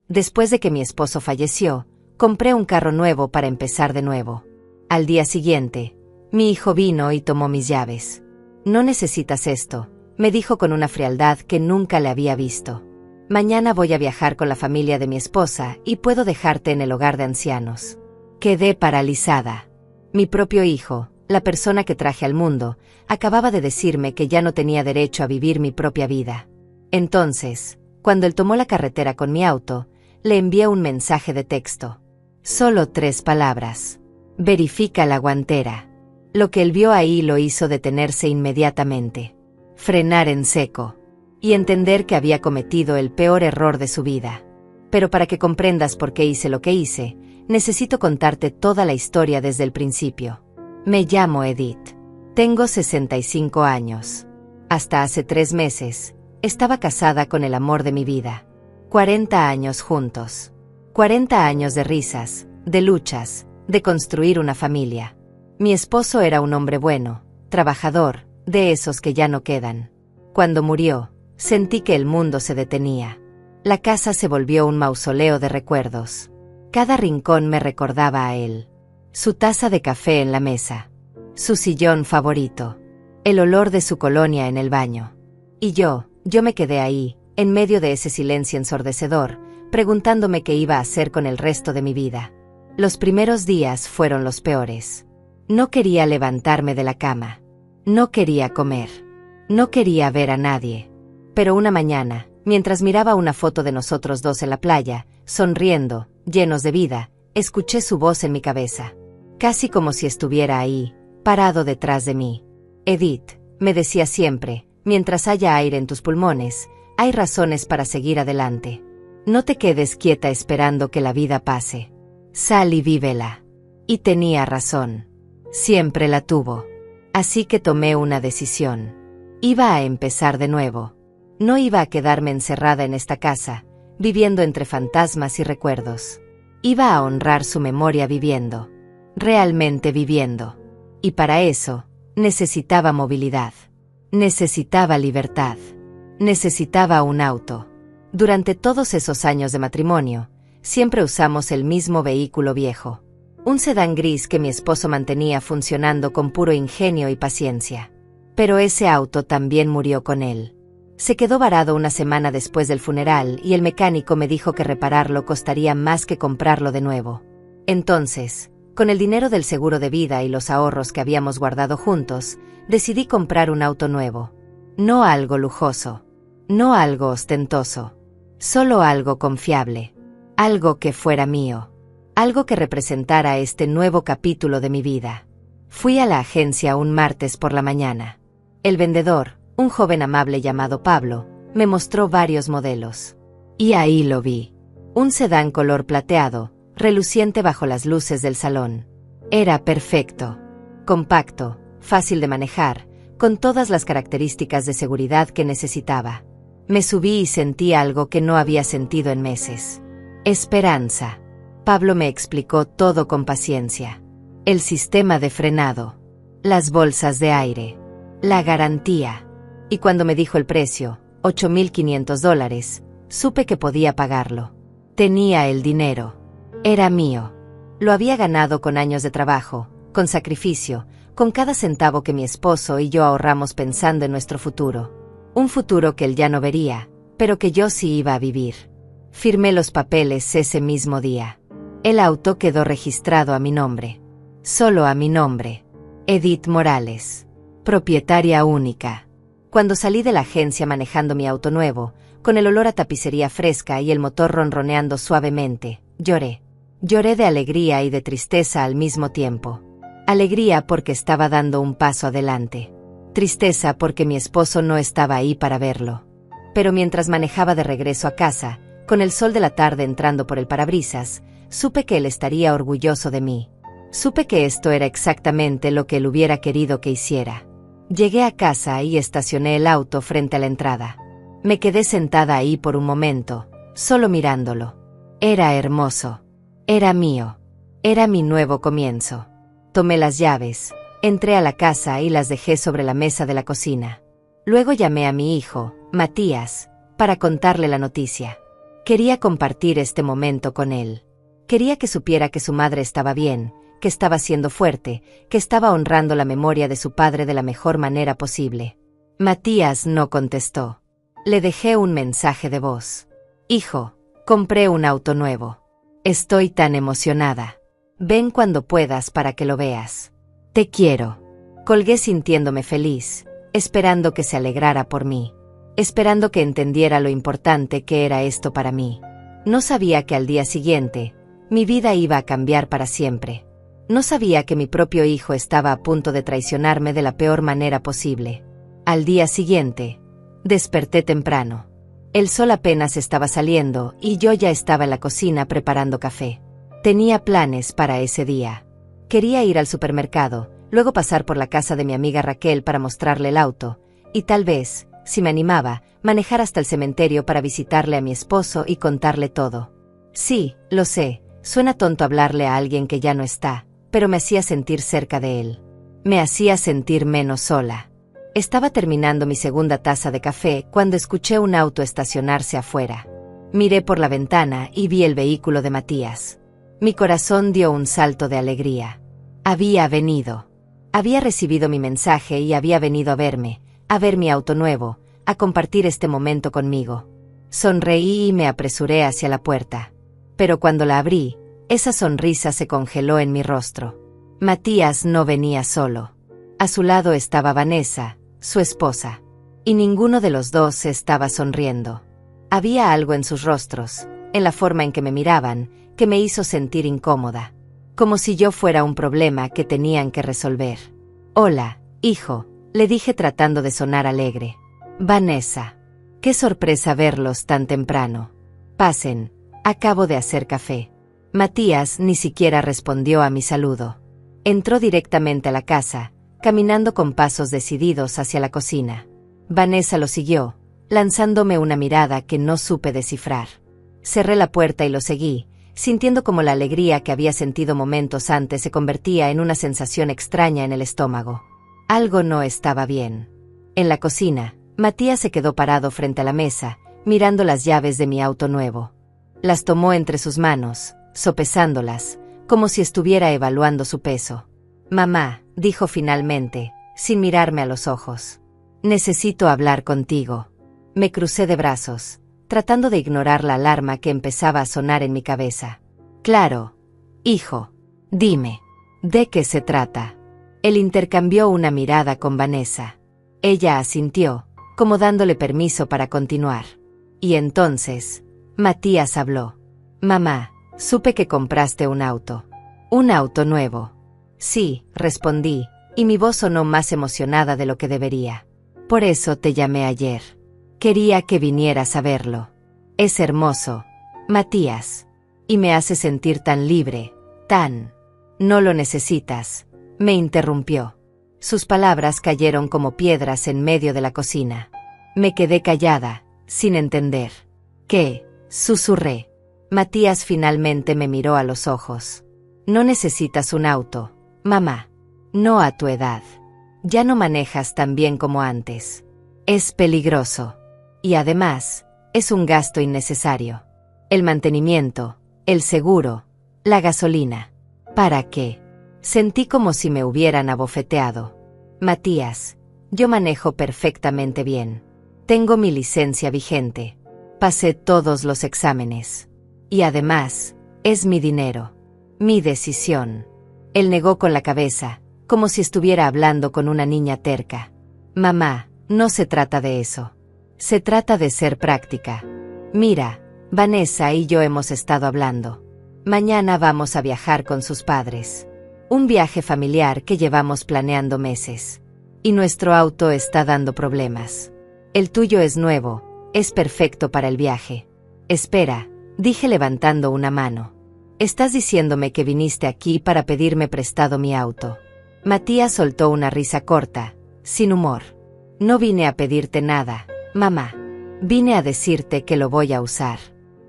Después de que mi esposo falleció, compré un carro nuevo para empezar de nuevo. Al día siguiente, mi hijo vino y tomó mis llaves. «No necesitas esto», me dijo con una frialdad que nunca le había visto. «Mañana voy a viajar con la familia de mi esposa y puedo dejarte en el hogar de ancianos». Quedé paralizada. Mi propio hijo, la persona que traje al mundo, acababa de decirme que ya no tenía derecho a vivir mi propia vida. Entonces, cuando él tomó la carretera con mi auto, le envié un mensaje de texto. Solo 3 palabras. Verifica la guantera. Lo que él vio ahí lo hizo detenerse inmediatamente. Frenar en seco. Y entender que había cometido el peor error de su vida. Pero para que comprendas por qué hice lo que hice, necesito contarte toda la historia desde el principio. Me llamo Edith. Tengo 65 años. Hasta hace 3 meses, estaba casada con el amor de mi vida. 40 años juntos. 40 años de risas, de luchas, de construir una familia. Mi esposo era un hombre bueno, trabajador, de esos que ya no quedan. Cuando murió, sentí que el mundo se detenía. La casa se volvió un mausoleo de recuerdos. Cada rincón me recordaba a él. Su taza de café en la mesa. Su sillón favorito. El olor de su colonia en el baño. Y yo me quedé ahí, en medio de ese silencio ensordecedor, preguntándome qué iba a hacer con el resto de mi vida. Los primeros días fueron los peores. No quería levantarme de la cama. No quería comer. No quería ver a nadie. Pero una mañana, mientras miraba una foto de nosotros dos en la playa, sonriendo, llenos de vida, escuché su voz en mi cabeza. Casi como si estuviera ahí, parado detrás de mí. Edith, me decía siempre, mientras haya aire en tus pulmones, hay razones para seguir adelante. No te quedes quieta esperando que la vida pase. Sal y vívela. Y tenía razón. Siempre la tuvo. Así que tomé una decisión. Iba a empezar de nuevo. No iba a quedarme encerrada en esta casa, viviendo entre fantasmas y recuerdos. Iba a honrar su memoria viviendo. Realmente viviendo. Y para eso, necesitaba movilidad. Necesitaba libertad. Necesitaba un auto. Durante todos esos años de matrimonio, siempre usamos el mismo vehículo viejo. Un sedán gris que mi esposo mantenía funcionando con puro ingenio y paciencia. Pero ese auto también murió con él. Se quedó varado una semana después del funeral y el mecánico me dijo que repararlo costaría más que comprarlo de nuevo. Entonces, con el dinero del seguro de vida y los ahorros que habíamos guardado juntos, decidí comprar un auto nuevo. No algo lujoso. No algo ostentoso. Solo algo confiable. Algo que fuera mío. Algo que representara este nuevo capítulo de mi vida. Fui a la agencia un martes por la mañana. El vendedor, un joven amable llamado Pablo, me mostró varios modelos. Y ahí lo vi. Un sedán color plateado, reluciente bajo las luces del salón. Era perfecto. Compacto, fácil de manejar, con todas las características de seguridad que necesitaba. Me subí y sentí algo que no había sentido en meses. Esperanza. Pablo me explicó todo con paciencia. El sistema de frenado. Las bolsas de aire. La garantía. Y cuando me dijo el precio, $8,500, supe que podía pagarlo. Tenía el dinero. Era mío. Lo había ganado con años de trabajo, con sacrificio, con cada centavo que mi esposo y yo ahorramos pensando en nuestro futuro. Un futuro que él ya no vería, pero que yo sí iba a vivir. Firmé los papeles ese mismo día. El auto quedó registrado a mi nombre. Solo a mi nombre. Edith Morales. Propietaria única. Cuando salí de la agencia manejando mi auto nuevo, con el olor a tapicería fresca y el motor ronroneando suavemente, lloré. Lloré de alegría y de tristeza al mismo tiempo. Alegría porque estaba dando un paso adelante. Tristeza porque mi esposo no estaba ahí para verlo. Pero mientras manejaba de regreso a casa, con el sol de la tarde entrando por el parabrisas, supe que él estaría orgulloso de mí. Supe que esto era exactamente lo que él hubiera querido que hiciera. Llegué a casa y estacioné el auto frente a la entrada. Me quedé sentada ahí por un momento, solo mirándolo. Era hermoso. Era mío. Era mi nuevo comienzo. Tomé las llaves, entré a la casa y las dejé sobre la mesa de la cocina. Luego llamé a mi hijo, Matías, para contarle la noticia. Quería compartir este momento con él. Quería que supiera que su madre estaba bien, que estaba siendo fuerte, que estaba honrando la memoria de su padre de la mejor manera posible. Matías no contestó. Le dejé un mensaje de voz. Hijo, compré un auto nuevo. Estoy tan emocionada. Ven cuando puedas para que lo veas. Te quiero. Colgué sintiéndome feliz, esperando que se alegrara por mí, esperando que entendiera lo importante que era esto para mí. No sabía que al día siguiente, mi vida iba a cambiar para siempre. No sabía que mi propio hijo estaba a punto de traicionarme de la peor manera posible. Al día siguiente, desperté temprano. El sol apenas estaba saliendo y yo ya estaba en la cocina preparando café. Tenía planes para ese día. Quería ir al supermercado, luego pasar por la casa de mi amiga Raquel para mostrarle el auto, y tal vez, si me animaba, manejar hasta el cementerio para visitarle a mi esposo y contarle todo. Sí, lo sé, suena tonto hablarle a alguien que ya no está, pero me hacía sentir cerca de él. Me hacía sentir menos sola. Estaba terminando mi segunda taza de café cuando escuché un auto estacionarse afuera. Miré por la ventana y vi el vehículo de Matías. Mi corazón dio un salto de alegría. Había venido. Había recibido mi mensaje y había venido a verme, a ver mi auto nuevo, a compartir este momento conmigo. Sonreí y me apresuré hacia la puerta. Pero cuando la abrí, esa sonrisa se congeló en mi rostro. Matías no venía solo. A su lado estaba Vanessa, su esposa. Y ninguno de los dos estaba sonriendo. Había algo en sus rostros, en la forma en que me miraban, que me hizo sentir incómoda. Como si yo fuera un problema que tenían que resolver. Hola, hijo, le dije tratando de sonar alegre. Vanessa. Qué sorpresa verlos tan temprano. Pasen, acabo de hacer café. Matías ni siquiera respondió a mi saludo. Entró directamente a la casa, caminando con pasos decididos hacia la cocina. Vanessa lo siguió, lanzándome una mirada que no supe descifrar. Cerré la puerta y lo seguí, sintiendo como la alegría que había sentido momentos antes se convertía en una sensación extraña en el estómago. Algo no estaba bien. En la cocina, Matías se quedó parado frente a la mesa, mirando las llaves de mi auto nuevo. Las tomó entre sus manos, sopesándolas, como si estuviera evaluando su peso. Mamá, dijo finalmente, sin mirarme a los ojos. Necesito hablar contigo. Me crucé de brazos, tratando de ignorar la alarma que empezaba a sonar en mi cabeza. Claro, hijo. Dime, ¿de qué se trata? Él intercambió una mirada con Vanessa. Ella asintió, como dándole permiso para continuar. Y entonces, Matías habló. Mamá, supe que compraste un auto. Un auto nuevo. Sí, respondí, y mi voz sonó más emocionada de lo que debería. Por eso te llamé ayer. Quería que vinieras a verlo. Es hermoso, Matías. Y me hace sentir tan libre, tan... No lo necesitas, me interrumpió. Sus palabras cayeron como piedras en medio de la cocina. Me quedé callada, sin entender. ¿Qué? Susurré. Matías finalmente me miró a los ojos. No necesitas un auto, mamá. No a tu edad. Ya no manejas tan bien como antes. Es peligroso. Y además, es un gasto innecesario. El mantenimiento, el seguro, la gasolina. ¿Para qué? Sentí como si me hubieran abofeteado. Matías, yo manejo perfectamente bien. Tengo mi licencia vigente. Pasé todos los exámenes. Y además, es mi dinero. Mi decisión. Él negó con la cabeza, como si estuviera hablando con una niña terca. Mamá, no se trata de eso. Se trata de ser práctica. Mira, Vanessa y yo hemos estado hablando. Mañana vamos a viajar con sus padres. Un viaje familiar que llevamos planeando meses. Y nuestro auto está dando problemas. El tuyo es nuevo, es perfecto para el viaje. Espera, dije levantando una mano. Estás diciéndome que viniste aquí para pedirme prestado mi auto. Matías soltó una risa corta, sin humor. No vine a pedirte nada, mamá. Vine a decirte que lo voy a usar.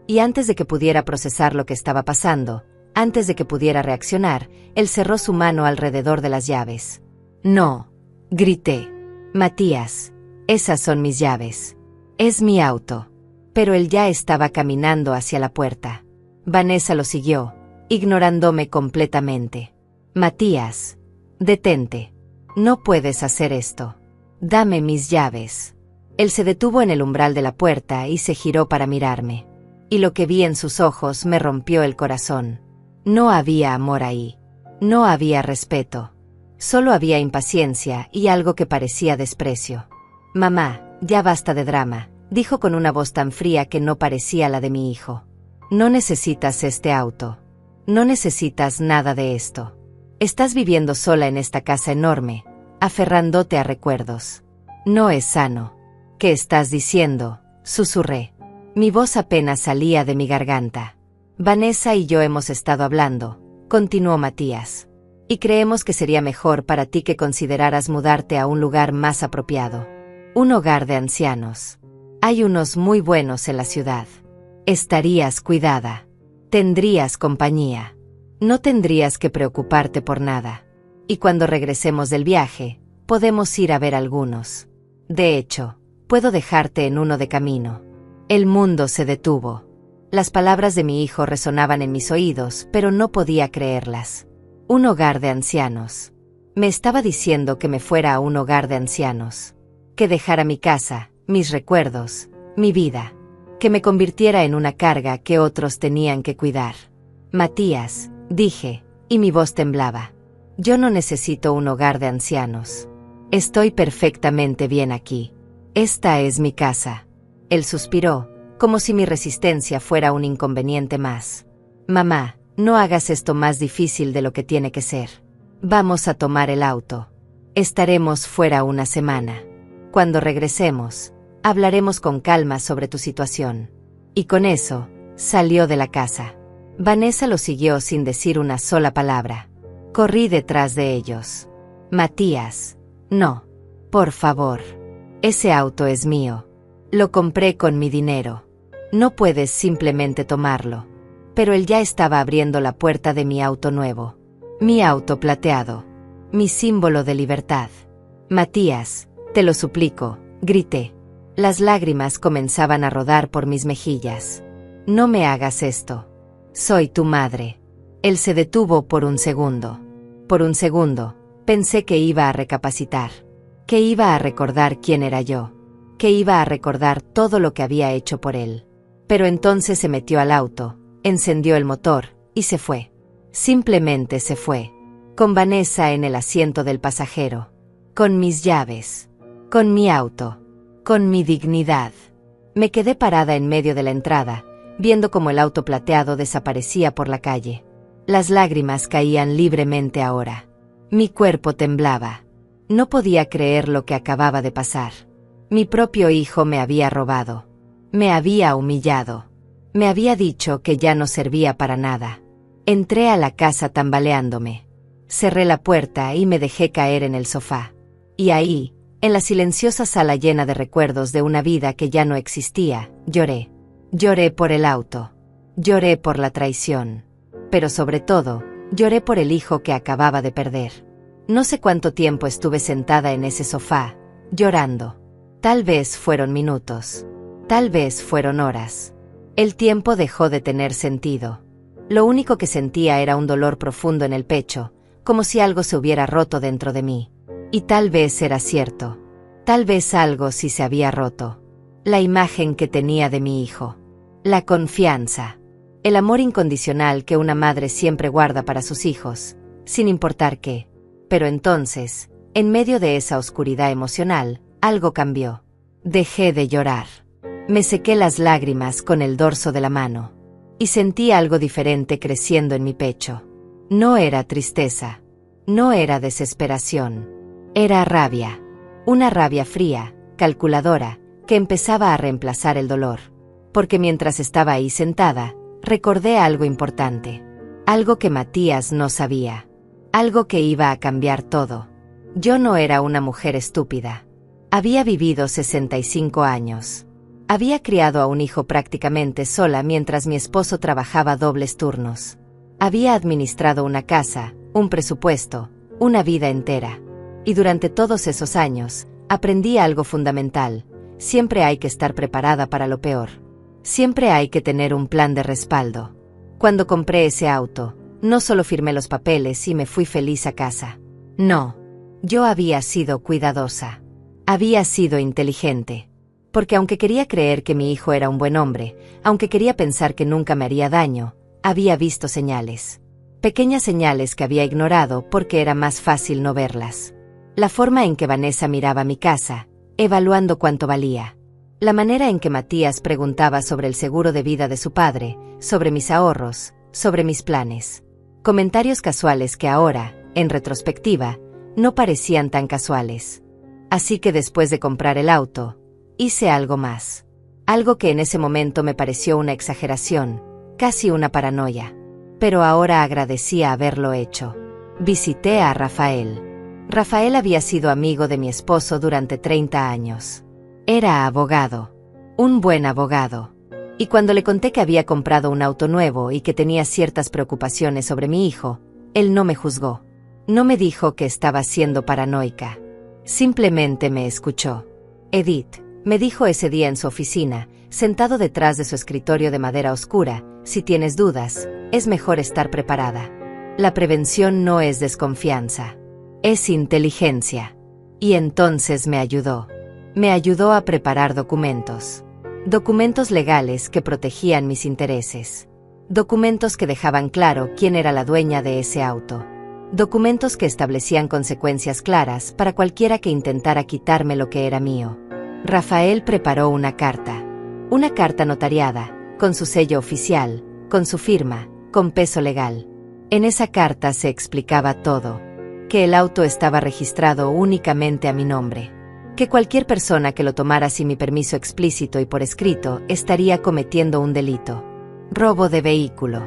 Y antes de que pudiera procesar lo que estaba pasando, antes de que pudiera reaccionar, él cerró su mano alrededor de las llaves. No, grité. Matías, esas son mis llaves. Es mi auto. pero él ya estaba caminando hacia la puerta. Vanessa lo siguió, ignorándome completamente. Matías, detente. No puedes hacer esto. Dame mis llaves. Él se detuvo en el umbral de la puerta y se giró para mirarme. Y lo que vi en sus ojos me rompió el corazón. No había amor ahí. No había respeto. Solo había impaciencia y algo que parecía desprecio. Mamá, ya basta de drama, dijo con una voz tan fría que no parecía la de mi hijo. No necesitas este auto. No necesitas nada de esto. Estás viviendo sola en esta casa enorme, aferrándote a recuerdos. No es sano. ¿Qué estás diciendo?, susurré. Mi voz apenas salía de mi garganta. Vanessa y yo hemos estado hablando, continuó Matías. Y creemos que sería mejor para ti que consideraras mudarte a un lugar más apropiado. Un hogar de ancianos. Hay unos muy buenos en la ciudad. Estarías cuidada. Tendrías compañía. No tendrías que preocuparte por nada. Y cuando regresemos del viaje, podemos ir a ver algunos. De hecho, puedo dejarte en uno de camino. El mundo se detuvo. Las palabras de mi hijo resonaban en mis oídos, pero no podía creerlas. Un hogar de ancianos. Me estaba diciendo que me fuera a un hogar de ancianos. Que dejara mi casa, mis recuerdos, mi vida. Que me convirtiera en una carga que otros tenían que cuidar. Matías, dije, y mi voz temblaba. Yo no necesito un hogar de ancianos. Estoy perfectamente bien aquí. Esta es mi casa. Él suspiró, como si mi resistencia fuera un inconveniente más. Mamá, no hagas esto más difícil de lo que tiene que ser. Vamos a tomar el auto. Estaremos fuera una semana. Cuando regresemos, hablaremos con calma sobre tu situación. Y con eso, salió de la casa. Vanessa lo siguió sin decir una sola palabra. Corrí detrás de ellos. Matías, no. Por favor. Ese auto es mío. Lo compré con mi dinero. No puedes simplemente tomarlo. Pero él ya estaba abriendo la puerta de mi auto nuevo. Mi auto plateado. Mi símbolo de libertad. Matías, te lo suplico, grité. Las lágrimas comenzaban a rodar por mis mejillas. No me hagas esto. Soy tu madre. Él se detuvo por un segundo. Por un segundo, pensé que iba a recapacitar. Que iba a recordar quién era yo. Que iba a recordar todo lo que había hecho por él. Pero entonces se metió al auto, encendió el motor, y se fue. Simplemente se fue. Con Vanessa en el asiento del pasajero. Con mis llaves. Con mi auto. Con mi dignidad. Me quedé parada en medio de la entrada, viendo cómo el auto plateado desaparecía por la calle. Las lágrimas caían libremente ahora. Mi cuerpo temblaba. No podía creer lo que acababa de pasar. Mi propio hijo me había robado. Me había humillado. Me había dicho que ya no servía para nada. Entré a la casa tambaleándome. Cerré la puerta y me dejé caer en el sofá. Y ahí, en la silenciosa sala llena de recuerdos de una vida que ya no existía, lloré. Lloré por el auto. Lloré por la traición. Pero sobre todo, lloré por el hijo que acababa de perder. No sé cuánto tiempo estuve sentada en ese sofá, llorando. Tal vez fueron minutos. Tal vez fueron horas. El tiempo dejó de tener sentido. Lo único que sentía era un dolor profundo en el pecho, como si algo se hubiera roto dentro de mí. Y tal vez era cierto. Tal vez algo sí se había roto. La imagen que tenía de mi hijo. La confianza. El amor incondicional que una madre siempre guarda para sus hijos, sin importar qué. Pero entonces, en medio de esa oscuridad emocional, algo cambió. Dejé de llorar. Me sequé las lágrimas con el dorso de la mano. Y sentí algo diferente creciendo en mi pecho. No era tristeza. No era desesperación. Era rabia. Una rabia fría, calculadora, que empezaba a reemplazar el dolor. Porque mientras estaba ahí sentada, recordé algo importante. Algo que Matías no sabía. Algo que iba a cambiar todo. Yo no era una mujer estúpida. Había vivido 65 años. Había criado a un hijo prácticamente sola mientras mi esposo trabajaba dobles turnos. Había administrado una casa, un presupuesto, una vida entera. Y durante todos esos años, aprendí algo fundamental. Siempre hay que estar preparada para lo peor. Siempre hay que tener un plan de respaldo. Cuando compré ese auto, no solo firmé los papeles y me fui feliz a casa. No. Yo había sido cuidadosa. Había sido inteligente. Porque aunque quería creer que mi hijo era un buen hombre, aunque quería pensar que nunca me haría daño, había visto señales. Pequeñas señales que había ignorado porque era más fácil no verlas. La forma en que Vanessa miraba mi casa, evaluando cuánto valía. La manera en que Matías preguntaba sobre el seguro de vida de su padre, sobre mis ahorros, sobre mis planes. Comentarios casuales que ahora, en retrospectiva, no parecían tan casuales. Así que después de comprar el auto, hice algo más. Algo que en ese momento me pareció una exageración, casi una paranoia. Pero ahora agradecía haberlo hecho. Visité a Rafael. Rafael había sido amigo de mi esposo durante 30 años. Era abogado. Un buen abogado. Y cuando le conté que había comprado un auto nuevo y que tenía ciertas preocupaciones sobre mi hijo, él no me juzgó. No me dijo que estaba siendo paranoica. Simplemente me escuchó. Edith, me dijo ese día en su oficina, sentado detrás de su escritorio de madera oscura, si tienes dudas, es mejor estar preparada. La prevención no es desconfianza. Es inteligencia. Y entonces me ayudó. Me ayudó a preparar documentos. Documentos legales que protegían mis intereses. Documentos que dejaban claro quién era la dueña de ese auto. Documentos que establecían consecuencias claras para cualquiera que intentara quitarme lo que era mío. Rafael preparó una carta notariada, con su sello oficial, con su firma, con peso legal. En esa carta se explicaba todo. Que el auto estaba registrado únicamente a mi nombre. Que cualquier persona que lo tomara sin mi permiso explícito y por escrito estaría cometiendo un delito. Robo de vehículo.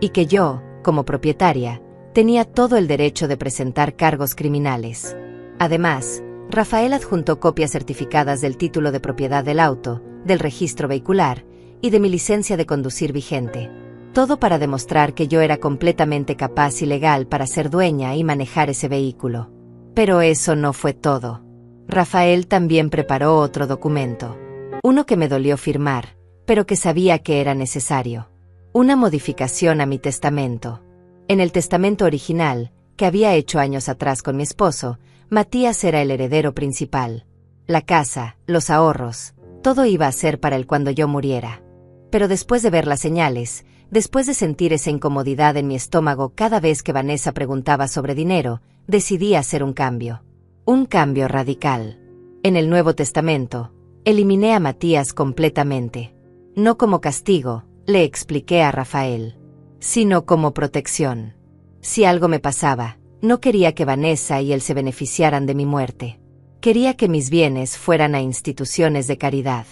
Y que yo, como propietaria, tenía todo el derecho de presentar cargos criminales. Además, Rafael adjuntó copias certificadas del título de propiedad del auto, del registro vehicular y de mi licencia de conducir vigente. Todo para demostrar que yo era completamente capaz y legal para ser dueña y manejar ese vehículo. Pero eso no fue todo. Rafael también preparó otro documento. Uno que me dolió firmar, pero que sabía que era necesario. Una modificación a mi testamento. En el testamento original, que había hecho años atrás con mi esposo, Matías era el heredero principal. La casa, los ahorros, todo iba a ser para él cuando yo muriera. Pero después de ver las señales, después de sentir esa incomodidad en mi estómago cada vez que Vanessa preguntaba sobre dinero, decidí hacer un cambio. Un cambio radical. En el Nuevo Testamento, eliminé a Matías completamente. No como castigo, le expliqué a Rafael, sino como protección. Si algo me pasaba, no quería que Vanessa y él se beneficiaran de mi muerte. Quería que mis bienes fueran a instituciones de caridad,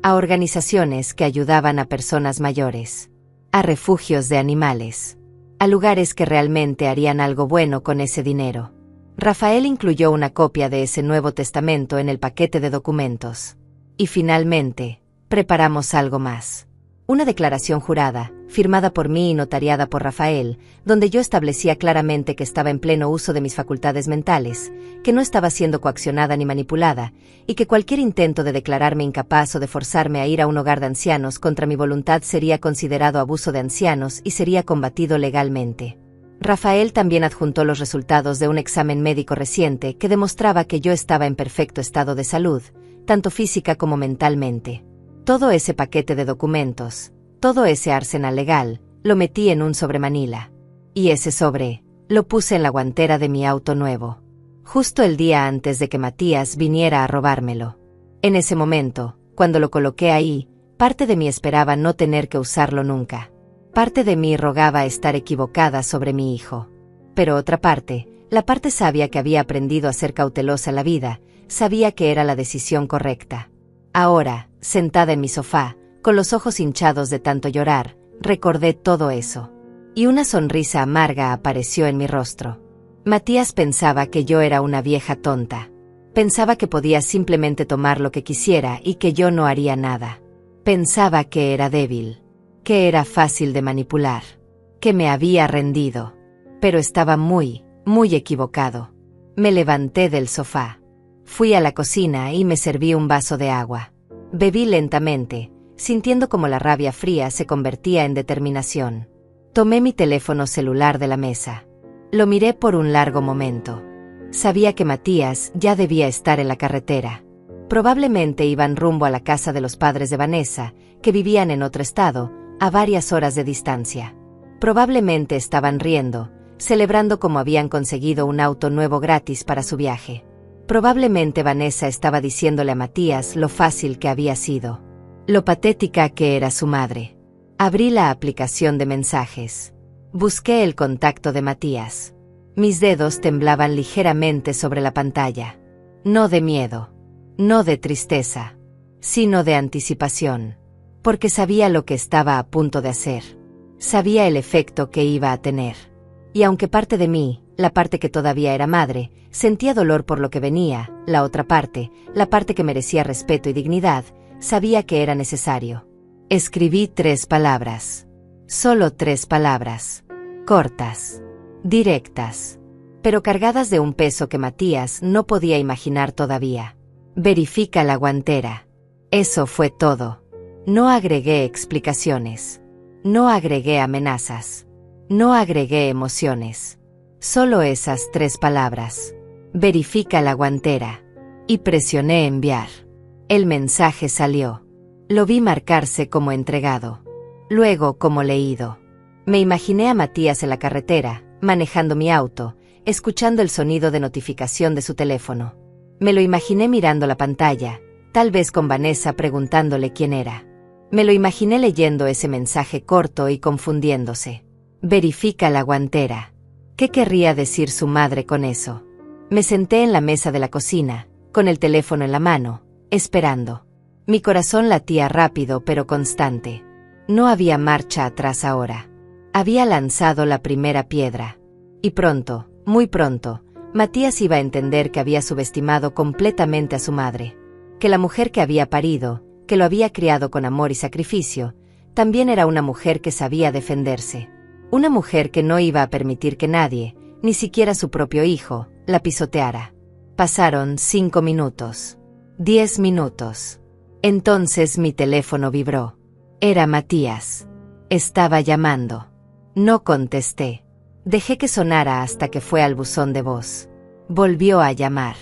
a organizaciones que ayudaban a personas mayores, a refugios de animales, a lugares que realmente harían algo bueno con ese dinero. Rafael incluyó una copia de ese Nuevo Testamento en el paquete de documentos. Y finalmente, preparamos algo más. Una declaración jurada, firmada por mí y notariada por Rafael, donde yo establecía claramente que estaba en pleno uso de mis facultades mentales, que no estaba siendo coaccionada ni manipulada, y que cualquier intento de declararme incapaz o de forzarme a ir a un hogar de ancianos contra mi voluntad sería considerado abuso de ancianos y sería combatido legalmente. Rafael también adjuntó los resultados de un examen médico reciente que demostraba que yo estaba en perfecto estado de salud, tanto física como mentalmente. Todo ese paquete de documentos, todo ese arsenal legal, lo metí en un sobremanila. Y ese sobre, lo puse en la guantera de mi auto nuevo. Justo el día antes de que Matías viniera a robármelo. En ese momento, cuando lo coloqué ahí, parte de mí esperaba no tener que usarlo nunca. Parte de mí rogaba estar equivocada sobre mi hijo. Pero otra parte, la parte sabia que había aprendido a ser cautelosa en la vida, sabía que era la decisión correcta. Ahora, sentada en mi sofá, con los ojos hinchados de tanto llorar, recordé todo eso. Y una sonrisa amarga apareció en mi rostro. Matías pensaba que yo era una vieja tonta. Pensaba que podía simplemente tomar lo que quisiera y que yo no haría nada. Pensaba que era débil. Que era fácil de manipular. Que me había rendido. Pero estaba muy equivocado. Me levanté del sofá. Fui a la cocina y me serví un vaso de agua. Bebí lentamente, sintiendo como la rabia fría se convertía en determinación. Tomé mi teléfono celular de la mesa. Lo miré por un largo momento. Sabía que Matías ya debía estar en la carretera. Probablemente iban rumbo a la casa de los padres de Vanessa, que vivían en otro estado, a varias horas de distancia. Probablemente estaban riendo, celebrando como habían conseguido un auto nuevo gratis para su viaje. Probablemente Vanessa estaba diciéndole a Matías lo fácil que había sido, lo patética que era su madre. Abrí la aplicación de mensajes. Busqué el contacto de Matías. Mis dedos temblaban ligeramente sobre la pantalla. No de miedo, no de tristeza, sino de anticipación. Porque sabía lo que estaba a punto de hacer. Sabía el efecto que iba a tener. Y aunque parte de mí, la parte que todavía era madre, sentía dolor por lo que venía, la otra parte, la parte que merecía respeto y dignidad, sabía que era necesario. Escribí 3 palabras. Solo 3 palabras. Cortas. Directas. Pero cargadas de un peso que Matías no podía imaginar todavía. Verifica la guantera. Eso fue todo. No agregué explicaciones. No agregué amenazas. No agregué emociones. Solo esas 3 palabras. Verifica la guantera. Y presioné enviar. El mensaje salió. Lo vi marcarse como entregado. Luego como leído. Me imaginé a Matías en la carretera, manejando mi auto, escuchando el sonido de notificación de su teléfono. Me lo imaginé mirando la pantalla, tal vez con Vanessa preguntándole quién era. Me lo imaginé leyendo ese mensaje corto y confundiéndose. Verifica la guantera. ¿Qué querría decir su madre con eso? Me senté en la mesa de la cocina, con el teléfono en la mano, esperando. Mi corazón latía rápido pero constante. No había marcha atrás ahora. Había lanzado la primera piedra. Y pronto, muy pronto, Matías iba a entender que había subestimado completamente a su madre. Que la mujer que había parido, que lo había criado con amor y sacrificio, también era una mujer que sabía defenderse. Una mujer que no iba a permitir que nadie, ni siquiera su propio hijo, la pisoteara. Pasaron 5 minutos. 10 minutos. Entonces mi teléfono vibró. Era Matías. Estaba llamando. No contesté. Dejé que sonara hasta que fue al buzón de voz. Volvió a llamar.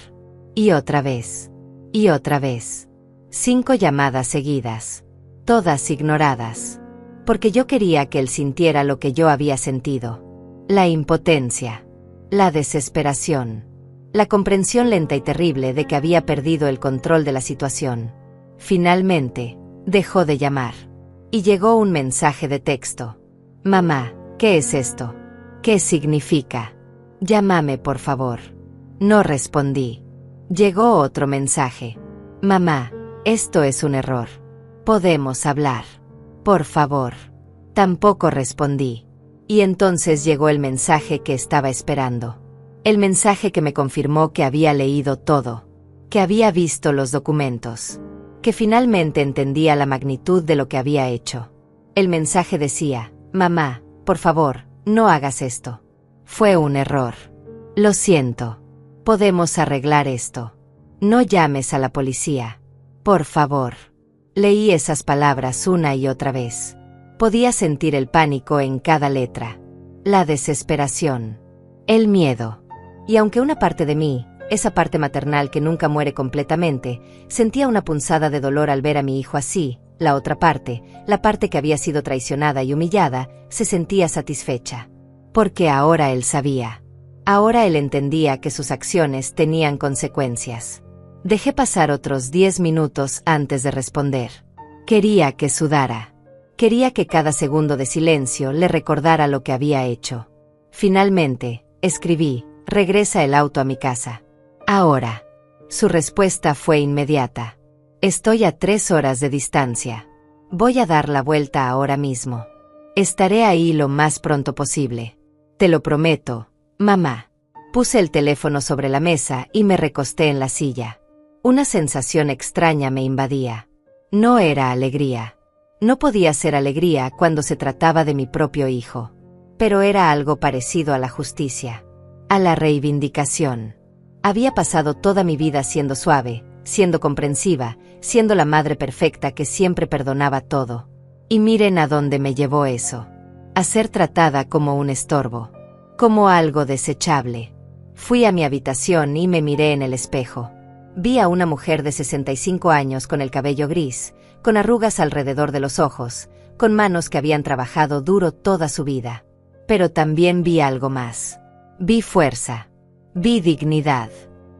Y otra vez. Y otra vez. 5 llamadas seguidas. Todas ignoradas. Porque yo quería que él sintiera lo que yo había sentido. La impotencia. La desesperación. La comprensión lenta y terrible de que había perdido el control de la situación. Finalmente, dejó de llamar. Y llegó un mensaje de texto. Mamá, ¿qué es esto? ¿Qué significa? Llámame por favor. No respondí. Llegó otro mensaje. Mamá, esto es un error. Podemos hablar. Por favor. Tampoco respondí. Y entonces llegó el mensaje que estaba esperando. El mensaje que me confirmó que había leído todo. Que había visto los documentos. Que finalmente entendía la magnitud de lo que había hecho. El mensaje decía, mamá, por favor, no hagas esto. Fue un error. Lo siento. Podemos arreglar esto. No llames a la policía. Por favor. Leí esas palabras una y otra vez. Podía sentir el pánico en cada letra. La desesperación. El miedo. Y aunque una parte de mí, esa parte maternal que nunca muere completamente, sentía una punzada de dolor al ver a mi hijo así, la otra parte, la parte que había sido traicionada y humillada, se sentía satisfecha. Porque ahora él sabía. Ahora él entendía que sus acciones tenían consecuencias. Dejé pasar otros 10 minutos antes de responder. Quería que sudara. Quería que cada segundo de silencio le recordara lo que había hecho. Finalmente, escribí, regresa el auto a mi casa. Ahora. Su respuesta fue inmediata. Estoy a 3 horas de distancia. Voy a dar la vuelta ahora mismo. Estaré ahí lo más pronto posible. Te lo prometo, mamá. Puse el teléfono sobre la mesa y me recosté en la silla. Una sensación extraña me invadía. No era alegría. No podía ser alegría cuando se trataba de mi propio hijo. Pero era algo parecido a la justicia. A la reivindicación. Había pasado toda mi vida siendo suave, siendo comprensiva, siendo la madre perfecta que siempre perdonaba todo. Y miren a dónde me llevó eso. A ser tratada como un estorbo, como algo desechable. Fui a mi habitación y me miré en el espejo. Vi a una mujer de 65 años con el cabello gris, con arrugas alrededor de los ojos, con manos que habían trabajado duro toda su vida. Pero también vi algo más. Vi fuerza. Vi dignidad.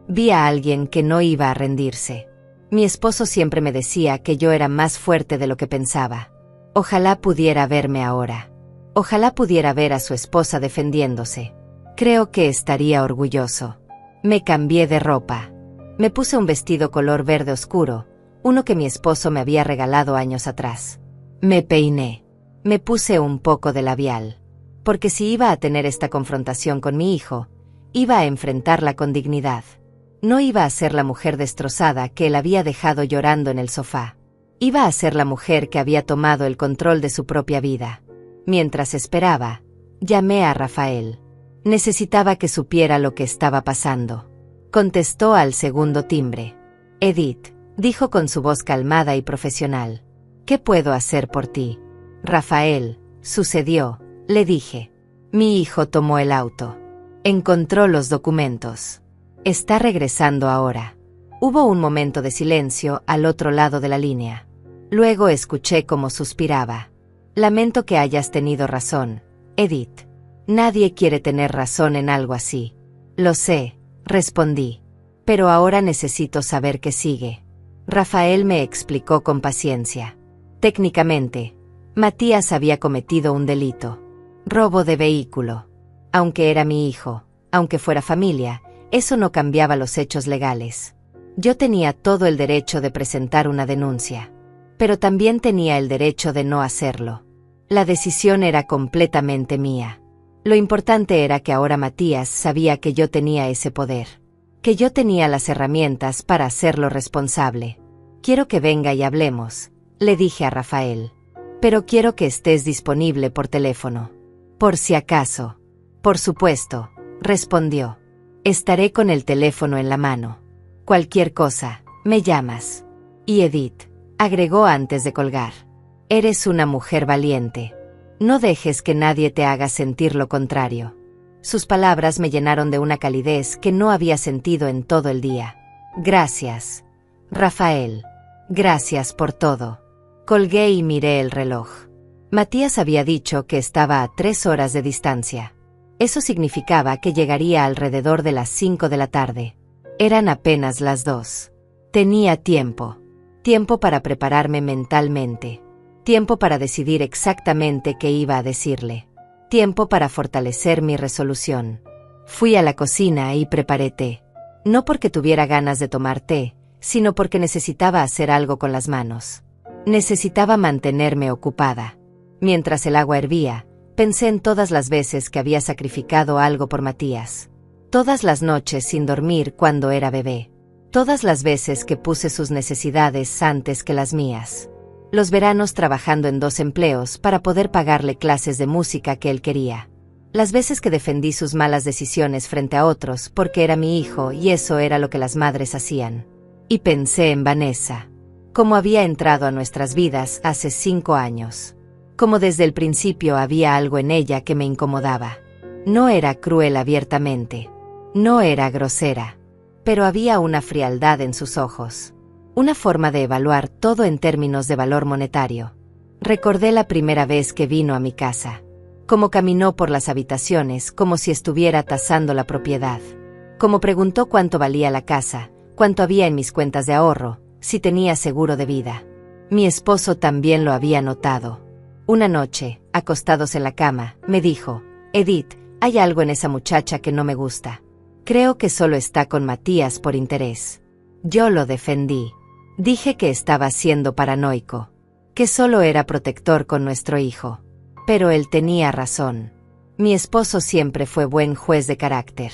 Vi a alguien que no iba a rendirse. Mi esposo siempre me decía que yo era más fuerte de lo que pensaba. Ojalá pudiera verme ahora. Ojalá pudiera ver a su esposa defendiéndose. Creo que estaría orgulloso. Me cambié de ropa. Me puse un vestido color verde oscuro, uno que mi esposo me había regalado años atrás. Me peiné. Me puse un poco de labial. Porque si iba a tener esta confrontación con mi hijo, iba a enfrentarla con dignidad. No iba a ser la mujer destrozada que él había dejado llorando en el sofá. Iba a ser la mujer que había tomado el control de su propia vida. Mientras esperaba, llamé a Rafael. Necesitaba que supiera lo que estaba pasando. Contestó al segundo timbre. Edith, dijo con su voz calmada y profesional. ¿Qué puedo hacer por ti? Rafael, sucedió, le dije. Mi hijo tomó el auto. Encontró los documentos. Está regresando ahora. Hubo un momento de silencio al otro lado de la línea. Luego escuché cómo suspiraba. Lamento que hayas tenido razón, Edith. Nadie quiere tener razón en algo así. Lo sé, respondí. Pero ahora necesito saber qué sigue. Rafael me explicó con paciencia. Técnicamente, Matías había cometido un delito. Robo de vehículo. Aunque era mi hijo, aunque fuera familia, eso no cambiaba los hechos legales. Yo tenía todo el derecho de presentar una denuncia. Pero también tenía el derecho de no hacerlo. La decisión era completamente mía. Lo importante era que ahora Matías sabía que yo tenía ese poder. Que yo tenía las herramientas para hacerlo responsable. Quiero que venga y hablemos, le dije a Rafael. Pero quiero que estés disponible por teléfono. Por si acaso. Por supuesto, respondió. Estaré con el teléfono en la mano. Cualquier cosa, me llamas. Y Edith, agregó antes de colgar. Eres una mujer valiente. No dejes que nadie te haga sentir lo contrario. Sus palabras me llenaron de una calidez que no había sentido en todo el día. Gracias, Rafael. Gracias por todo. Colgué y miré el reloj. Matías había dicho que estaba a 3 horas de distancia. Eso significaba que llegaría alrededor de las 5 de la tarde. Eran apenas las 2. Tenía tiempo. Tiempo para prepararme mentalmente. Tiempo para decidir exactamente qué iba a decirle. Tiempo para fortalecer mi resolución. Fui a la cocina y preparé té. No porque tuviera ganas de tomar té, sino porque necesitaba hacer algo con las manos. Necesitaba mantenerme ocupada. Mientras el agua hervía, pensé en todas las veces que había sacrificado algo por Matías. Todas las noches sin dormir cuando era bebé. Todas las veces que puse sus necesidades antes que las mías. Los veranos trabajando en 2 empleos para poder pagarle clases de música que él quería. Las veces que defendí sus malas decisiones frente a otros porque era mi hijo y eso era lo que las madres hacían. Y pensé en Vanessa. Cómo había entrado a nuestras vidas hace 5 años. Como desde el principio había algo en ella que me incomodaba. No era cruel abiertamente. No era grosera. Pero había una frialdad en sus ojos. Una forma de evaluar todo en términos de valor monetario. Recordé la primera vez que vino a mi casa. Cómo caminó por las habitaciones como si estuviera tasando la propiedad. Cómo preguntó cuánto valía la casa, cuánto había en mis cuentas de ahorro, si tenía seguro de vida. Mi esposo también lo había notado. Una noche, acostados en la cama, me dijo, Edith, hay algo en esa muchacha que no me gusta. Creo que solo está con Matías por interés. Yo lo defendí. Dije que estaba siendo paranoico. Que solo era protector con nuestro hijo. Pero él tenía razón. Mi esposo siempre fue buen juez de carácter.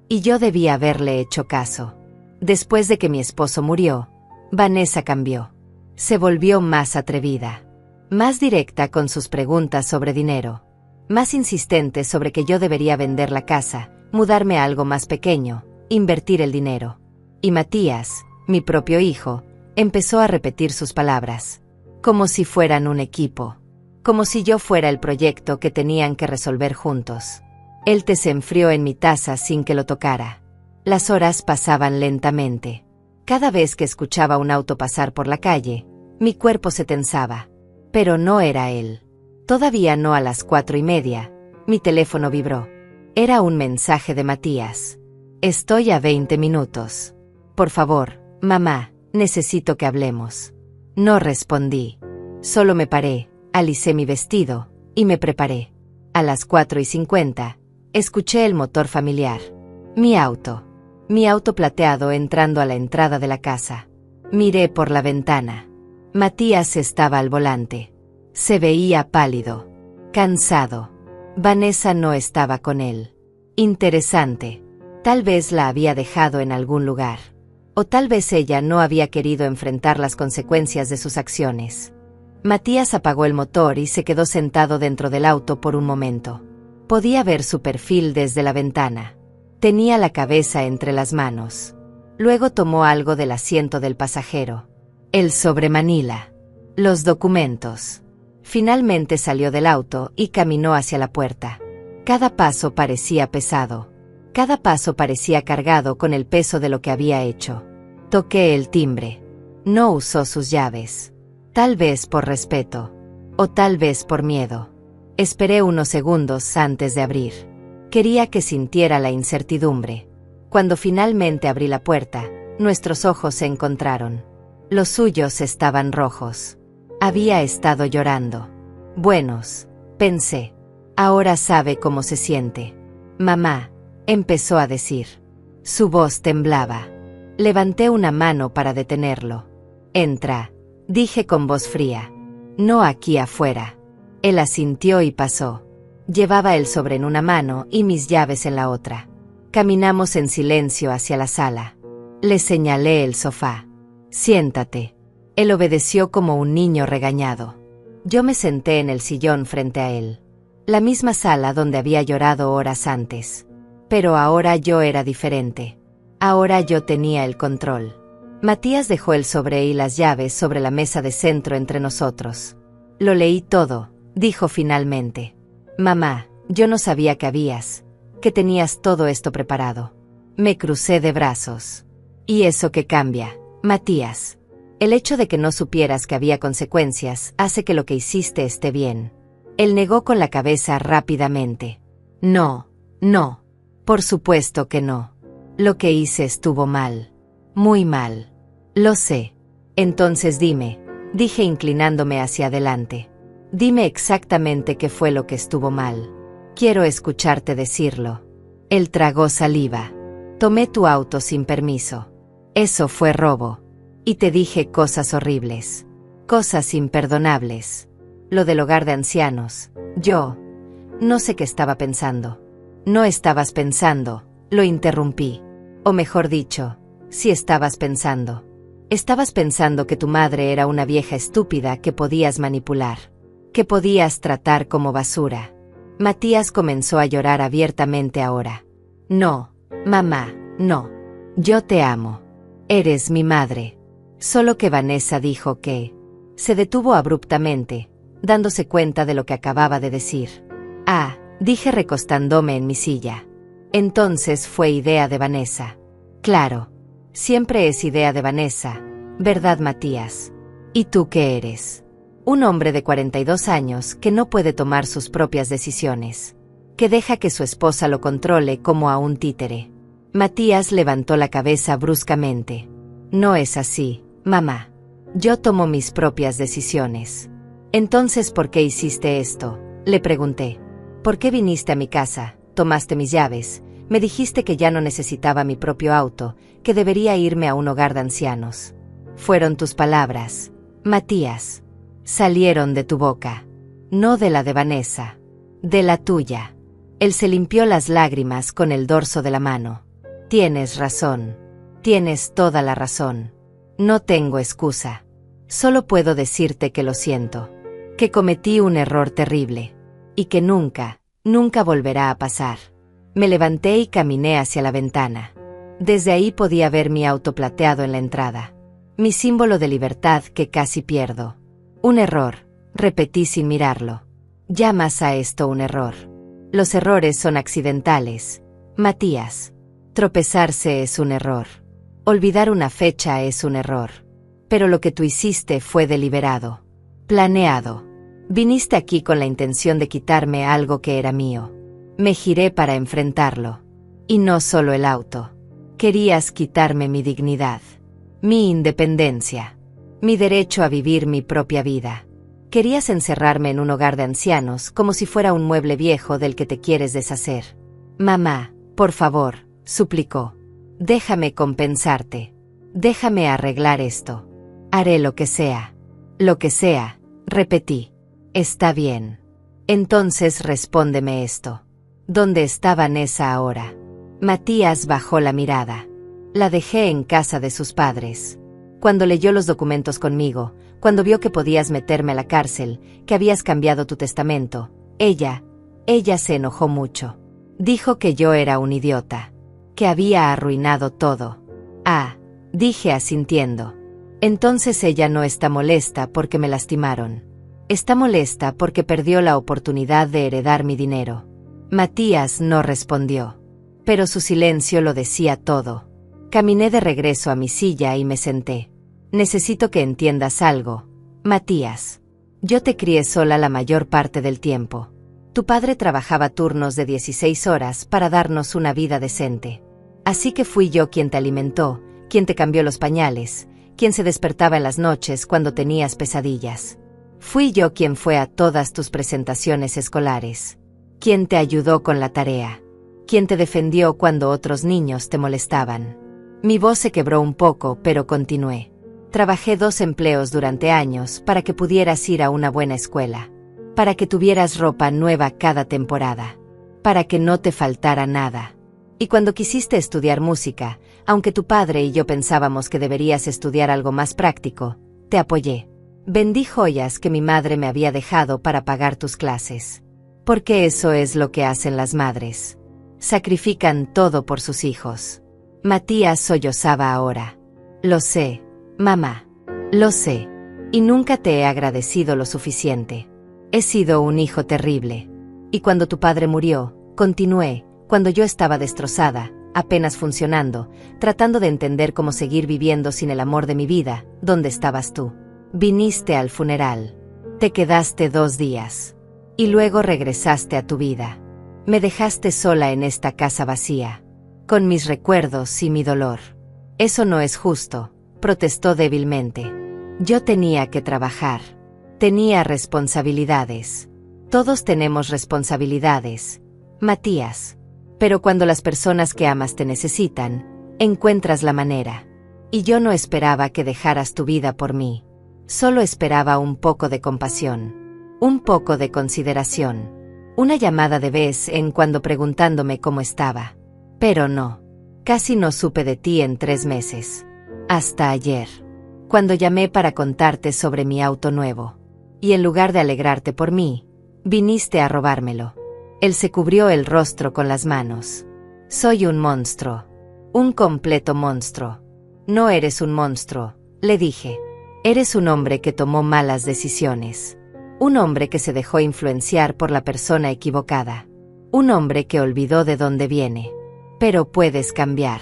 Y yo debía haberle hecho caso. Después de que mi esposo murió, Vanessa cambió. Se volvió más atrevida. Más directa con sus preguntas sobre dinero. Más insistente sobre que yo debería vender la casa, mudarme a algo más pequeño, invertir el dinero. Y Matías, mi propio hijo, Empezó a repetir sus palabras, como si fueran un equipo, como si yo fuera el proyecto que tenían que resolver juntos. El té se enfrió en mi taza sin que lo tocara. Las horas pasaban lentamente. Cada vez que escuchaba un auto pasar por la calle, mi cuerpo se tensaba. Pero no era él. Todavía no a las 4:30, mi teléfono vibró. Era un mensaje de Matías. Estoy a 20 minutos. Por favor, mamá, necesito que hablemos. No respondí. Solo me paré, alicé mi vestido, y me preparé. A las 4:50, escuché el motor familiar. Mi auto plateado entrando a la entrada de la casa. Miré por la ventana. Matías estaba al volante. Se veía pálido, cansado. Vanessa no estaba con él. Interesante. Tal vez la había dejado en algún lugar. O tal vez ella no había querido enfrentar las consecuencias de sus acciones. Matías apagó el motor y se quedó sentado dentro del auto por un momento. Podía ver su perfil desde la ventana. Tenía la cabeza entre las manos. Luego tomó algo del asiento del pasajero. El sobremanila. Los documentos. Finalmente salió del auto y caminó hacia la puerta. Cada paso parecía pesado. Cada paso parecía cargado con el peso de lo que había hecho. Toqué el timbre. No usó sus llaves. Tal vez por respeto. O tal vez por miedo. Esperé unos segundos antes de abrir. Quería que sintiera la incertidumbre. Cuando finalmente abrí la puerta, nuestros ojos se encontraron. Los suyos estaban rojos. Había estado llorando. Buenos, pensé. Ahora sabe cómo se siente. Mamá, empezó a decir. Su voz temblaba. Levanté una mano para detenerlo. Entra, dije con voz fría. No aquí afuera. Él asintió y pasó. Llevaba el sobre en una mano y mis llaves en la otra. Caminamos en silencio hacia la sala. Le señalé el sofá. Siéntate. Él obedeció como un niño regañado. Yo me senté en el sillón frente a él. La misma sala donde había llorado horas antes. Pero ahora yo era diferente. Ahora yo tenía el control. Matías dejó el sobre y las llaves sobre la mesa de centro entre nosotros. Lo leí todo, dijo finalmente. Mamá, yo no sabía que tenías todo esto preparado. Me crucé de brazos. ¿Y eso qué cambia, Matías? El hecho de que no supieras que había consecuencias hace que lo que hiciste esté bien. Él negó con la cabeza rápidamente. No, no. Por supuesto que no. Lo que hice estuvo mal. Muy mal. Lo sé. Entonces dime, dije inclinándome hacia adelante. Dime exactamente qué fue lo que estuvo mal. Quiero escucharte decirlo. Él tragó saliva. Tomé tu auto sin permiso. Eso fue robo. Y te dije cosas horribles. Cosas imperdonables. Lo del hogar de ancianos. Yo no sé qué estaba pensando. No estabas pensando, lo interrumpí. O mejor dicho, sí estabas pensando. Estabas pensando que tu madre era una vieja estúpida que podías manipular. Que podías tratar como basura. Matías comenzó a llorar abiertamente ahora. No, mamá, no. Yo te amo. Eres mi madre. Solo que Vanessa dijo que... Se detuvo abruptamente, dándose cuenta de lo que acababa de decir. Ah, dije recostándome en mi silla. Entonces fue idea de Vanessa. Claro. Siempre es idea de Vanessa, ¿verdad, Matías? ¿Y tú qué eres? Un hombre de 42 años que no puede tomar sus propias decisiones. Que deja que su esposa lo controle como a un títere. Matías levantó la cabeza bruscamente. No es así, mamá. Yo tomo mis propias decisiones. Entonces, ¿por qué hiciste esto? Le pregunté. ¿Por qué viniste a mi casa, tomaste mis llaves, me dijiste que ya no necesitaba mi propio auto, que debería irme a un hogar de ancianos? Fueron tus palabras, Matías. Salieron de tu boca. No de la de Vanessa. De la tuya. Él se limpió las lágrimas con el dorso de la mano. Tienes razón. Tienes toda la razón. No tengo excusa. Solo puedo decirte que lo siento. Que cometí un error terrible. Y que nunca, nunca volverá a pasar. Me levanté y caminé hacia la ventana. Desde ahí podía ver mi auto plateado en la entrada. Mi símbolo de libertad que casi pierdo. Un error, repetí sin mirarlo. ¿Llamas a esto un error? Los errores son accidentales, Matías. Tropezarse es un error. Olvidar una fecha es un error. Pero lo que tú hiciste fue deliberado. Planeado. Viniste aquí con la intención de quitarme algo que era mío. Me giré para enfrentarlo. Y no solo el auto. Querías quitarme mi dignidad. Mi independencia. Mi derecho a vivir mi propia vida. Querías encerrarme en un hogar de ancianos como si fuera un mueble viejo del que te quieres deshacer. Mamá, por favor, suplicó. Déjame compensarte. Déjame arreglar esto. Haré lo que sea. Lo que sea, repetí. Está bien. Entonces respóndeme esto. ¿Dónde está Vanessa ahora? Matías bajó la mirada. La dejé en casa de sus padres. Cuando leyó los documentos conmigo, cuando vio que podías meterme a la cárcel, que habías cambiado tu testamento, ella se enojó mucho. Dijo que yo era un idiota. Que había arruinado todo. Ah, dije asintiendo. Entonces ella no está molesta porque me lastimaron. Está molesta porque perdió la oportunidad de heredar mi dinero. Matías no respondió. Pero su silencio lo decía todo. Caminé de regreso a mi silla y me senté. Necesito que entiendas algo, Matías. Yo te crié sola la mayor parte del tiempo. Tu padre trabajaba turnos de 16 horas para darnos una vida decente. Así que fui yo quien te alimentó, quien te cambió los pañales, quien se despertaba en las noches cuando tenías pesadillas. Fui yo quien fue a todas tus presentaciones escolares. Quien te ayudó con la tarea. Quien te defendió cuando otros niños te molestaban. Mi voz se quebró un poco, pero continué. Trabajé 2 empleos durante años para que pudieras ir a una buena escuela. Para que tuvieras ropa nueva cada temporada. Para que no te faltara nada. Y cuando quisiste estudiar música, aunque tu padre y yo pensábamos que deberías estudiar algo más práctico, te apoyé. Vendí joyas que mi madre me había dejado para pagar tus clases. Porque eso es lo que hacen las madres. Sacrifican todo por sus hijos. Matías sollozaba ahora. Lo sé. Mamá, lo sé, y nunca te he agradecido lo suficiente. He sido un hijo terrible. Y cuando tu padre murió, continué, cuando yo estaba destrozada, apenas funcionando, tratando de entender cómo seguir viviendo sin el amor de mi vida, ¿dónde estabas tú? Viniste al funeral. Te quedaste 2 días. Y luego regresaste a tu vida. Me dejaste sola en esta casa vacía. Con mis recuerdos y mi dolor. Eso no es justo. Protestó débilmente. Yo tenía que trabajar. Tenía responsabilidades. Todos tenemos responsabilidades, Matías. Pero cuando las personas que amas te necesitan, encuentras la manera. Y yo no esperaba que dejaras tu vida por mí. Solo esperaba un poco de compasión. Un poco de consideración. Una llamada de vez en cuando preguntándome cómo estaba. Pero no. Casi no supe de ti en 3 meses. Hasta ayer, cuando llamé para contarte sobre mi auto nuevo. Y en lugar de alegrarte por mí, viniste a robármelo. Él se cubrió el rostro con las manos. Soy un monstruo. Un completo monstruo. No eres un monstruo, le dije. Eres un hombre que tomó malas decisiones. Un hombre que se dejó influenciar por la persona equivocada. Un hombre que olvidó de dónde viene. Pero puedes cambiar.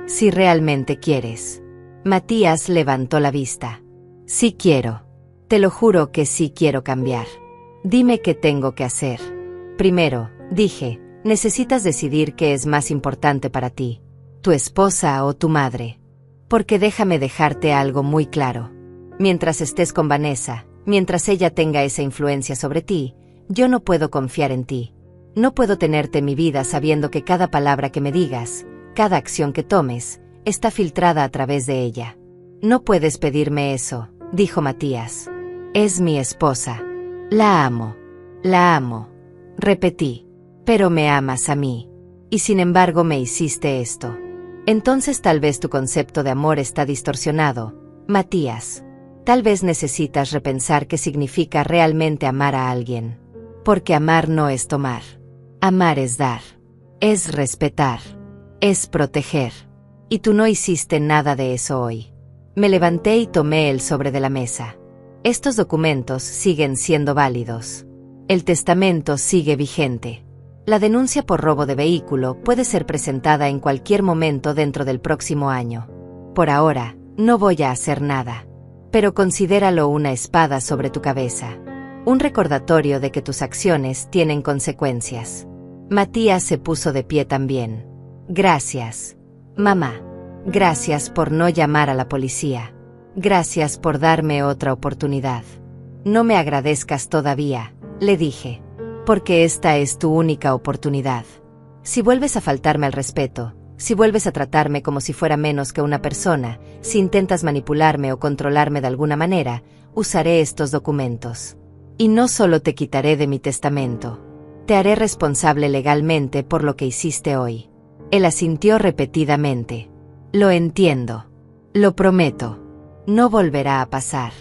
Si realmente quieres. Matías levantó la vista. Sí quiero. Te lo juro que sí quiero cambiar. Dime qué tengo que hacer. Primero, dije, necesitas decidir qué es más importante para ti. Tu esposa o tu madre. Porque déjame dejarte algo muy claro. Mientras estés con Vanessa, mientras ella tenga esa influencia sobre ti, yo no puedo confiar en ti. No puedo tenerte en mi vida sabiendo que cada palabra que me digas, cada acción que tomes, está filtrada a través de ella. No puedes pedirme eso, dijo Matías. Es mi esposa. La amo. La amo. Repetí. Pero me amas a mí. Y sin embargo me hiciste esto. Entonces tal vez tu concepto de amor está distorsionado, Matías. Tal vez necesitas repensar qué significa realmente amar a alguien. Porque amar no es tomar. Amar es dar. Es respetar. Es proteger. Y tú no hiciste nada de eso hoy. Me levanté y tomé el sobre de la mesa. Estos documentos siguen siendo válidos. El testamento sigue vigente. La denuncia por robo de vehículo puede ser presentada en cualquier momento dentro del próximo año. Por ahora, no voy a hacer nada. Pero considéralo una espada sobre tu cabeza. Un recordatorio de que tus acciones tienen consecuencias. Matías se puso de pie también. Gracias, mamá. Gracias por no llamar a la policía. Gracias por darme otra oportunidad. No me agradezcas todavía, le dije. Porque esta es tu única oportunidad. Si vuelves a faltarme al respeto, si vuelves a tratarme como si fuera menos que una persona, si intentas manipularme o controlarme de alguna manera, usaré estos documentos. Y no solo te quitaré de mi testamento. Te haré responsable legalmente por lo que hiciste hoy. Él asintió repetidamente. Lo entiendo. Lo prometo. No volverá a pasar.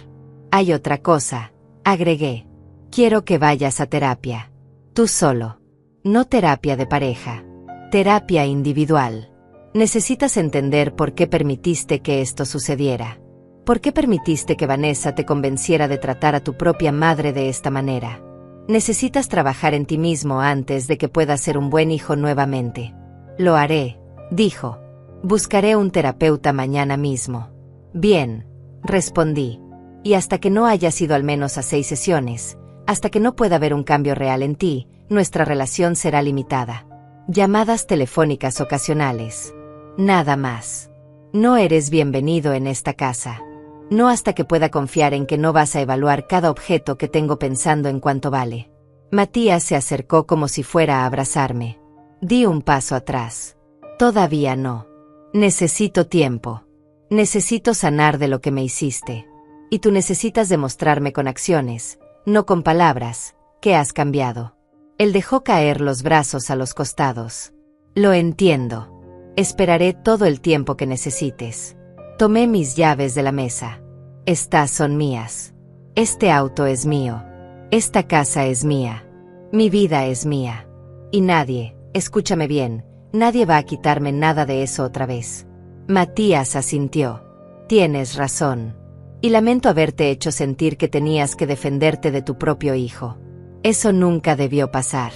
Hay otra cosa, agregué. Quiero que vayas a terapia. Tú solo. No terapia de pareja. Terapia individual. Necesitas entender por qué permitiste que esto sucediera. ¿Por qué permitiste que Vanessa te convenciera de tratar a tu propia madre de esta manera? Necesitas trabajar en ti mismo antes de que puedas ser un buen hijo nuevamente. Lo haré, dijo. Buscaré un terapeuta mañana mismo. Bien, respondí. Y hasta que no hayas ido al menos a 6 sesiones, hasta que no pueda haber un cambio real en ti, nuestra relación será limitada. Llamadas telefónicas ocasionales. Nada más. No eres bienvenido en esta casa. No hasta que pueda confiar en que no vas a evaluar cada objeto que tengo pensando en cuánto vale. Matías se acercó como si fuera a abrazarme. Di un paso atrás. Todavía no. Necesito tiempo. Necesito sanar de lo que me hiciste. Y tú necesitas demostrarme con acciones, no con palabras, que has cambiado. Él dejó caer los brazos a los costados. Lo entiendo. Esperaré todo el tiempo que necesites. Tomé mis llaves de la mesa. Estas son mías. Este auto es mío. Esta casa es mía. Mi vida es mía. Y nadie, escúchame bien, nadie va a quitarme nada de eso otra vez. Matías asintió. Tienes razón. Y lamento haberte hecho sentir que tenías que defenderte de tu propio hijo. Eso nunca debió pasar.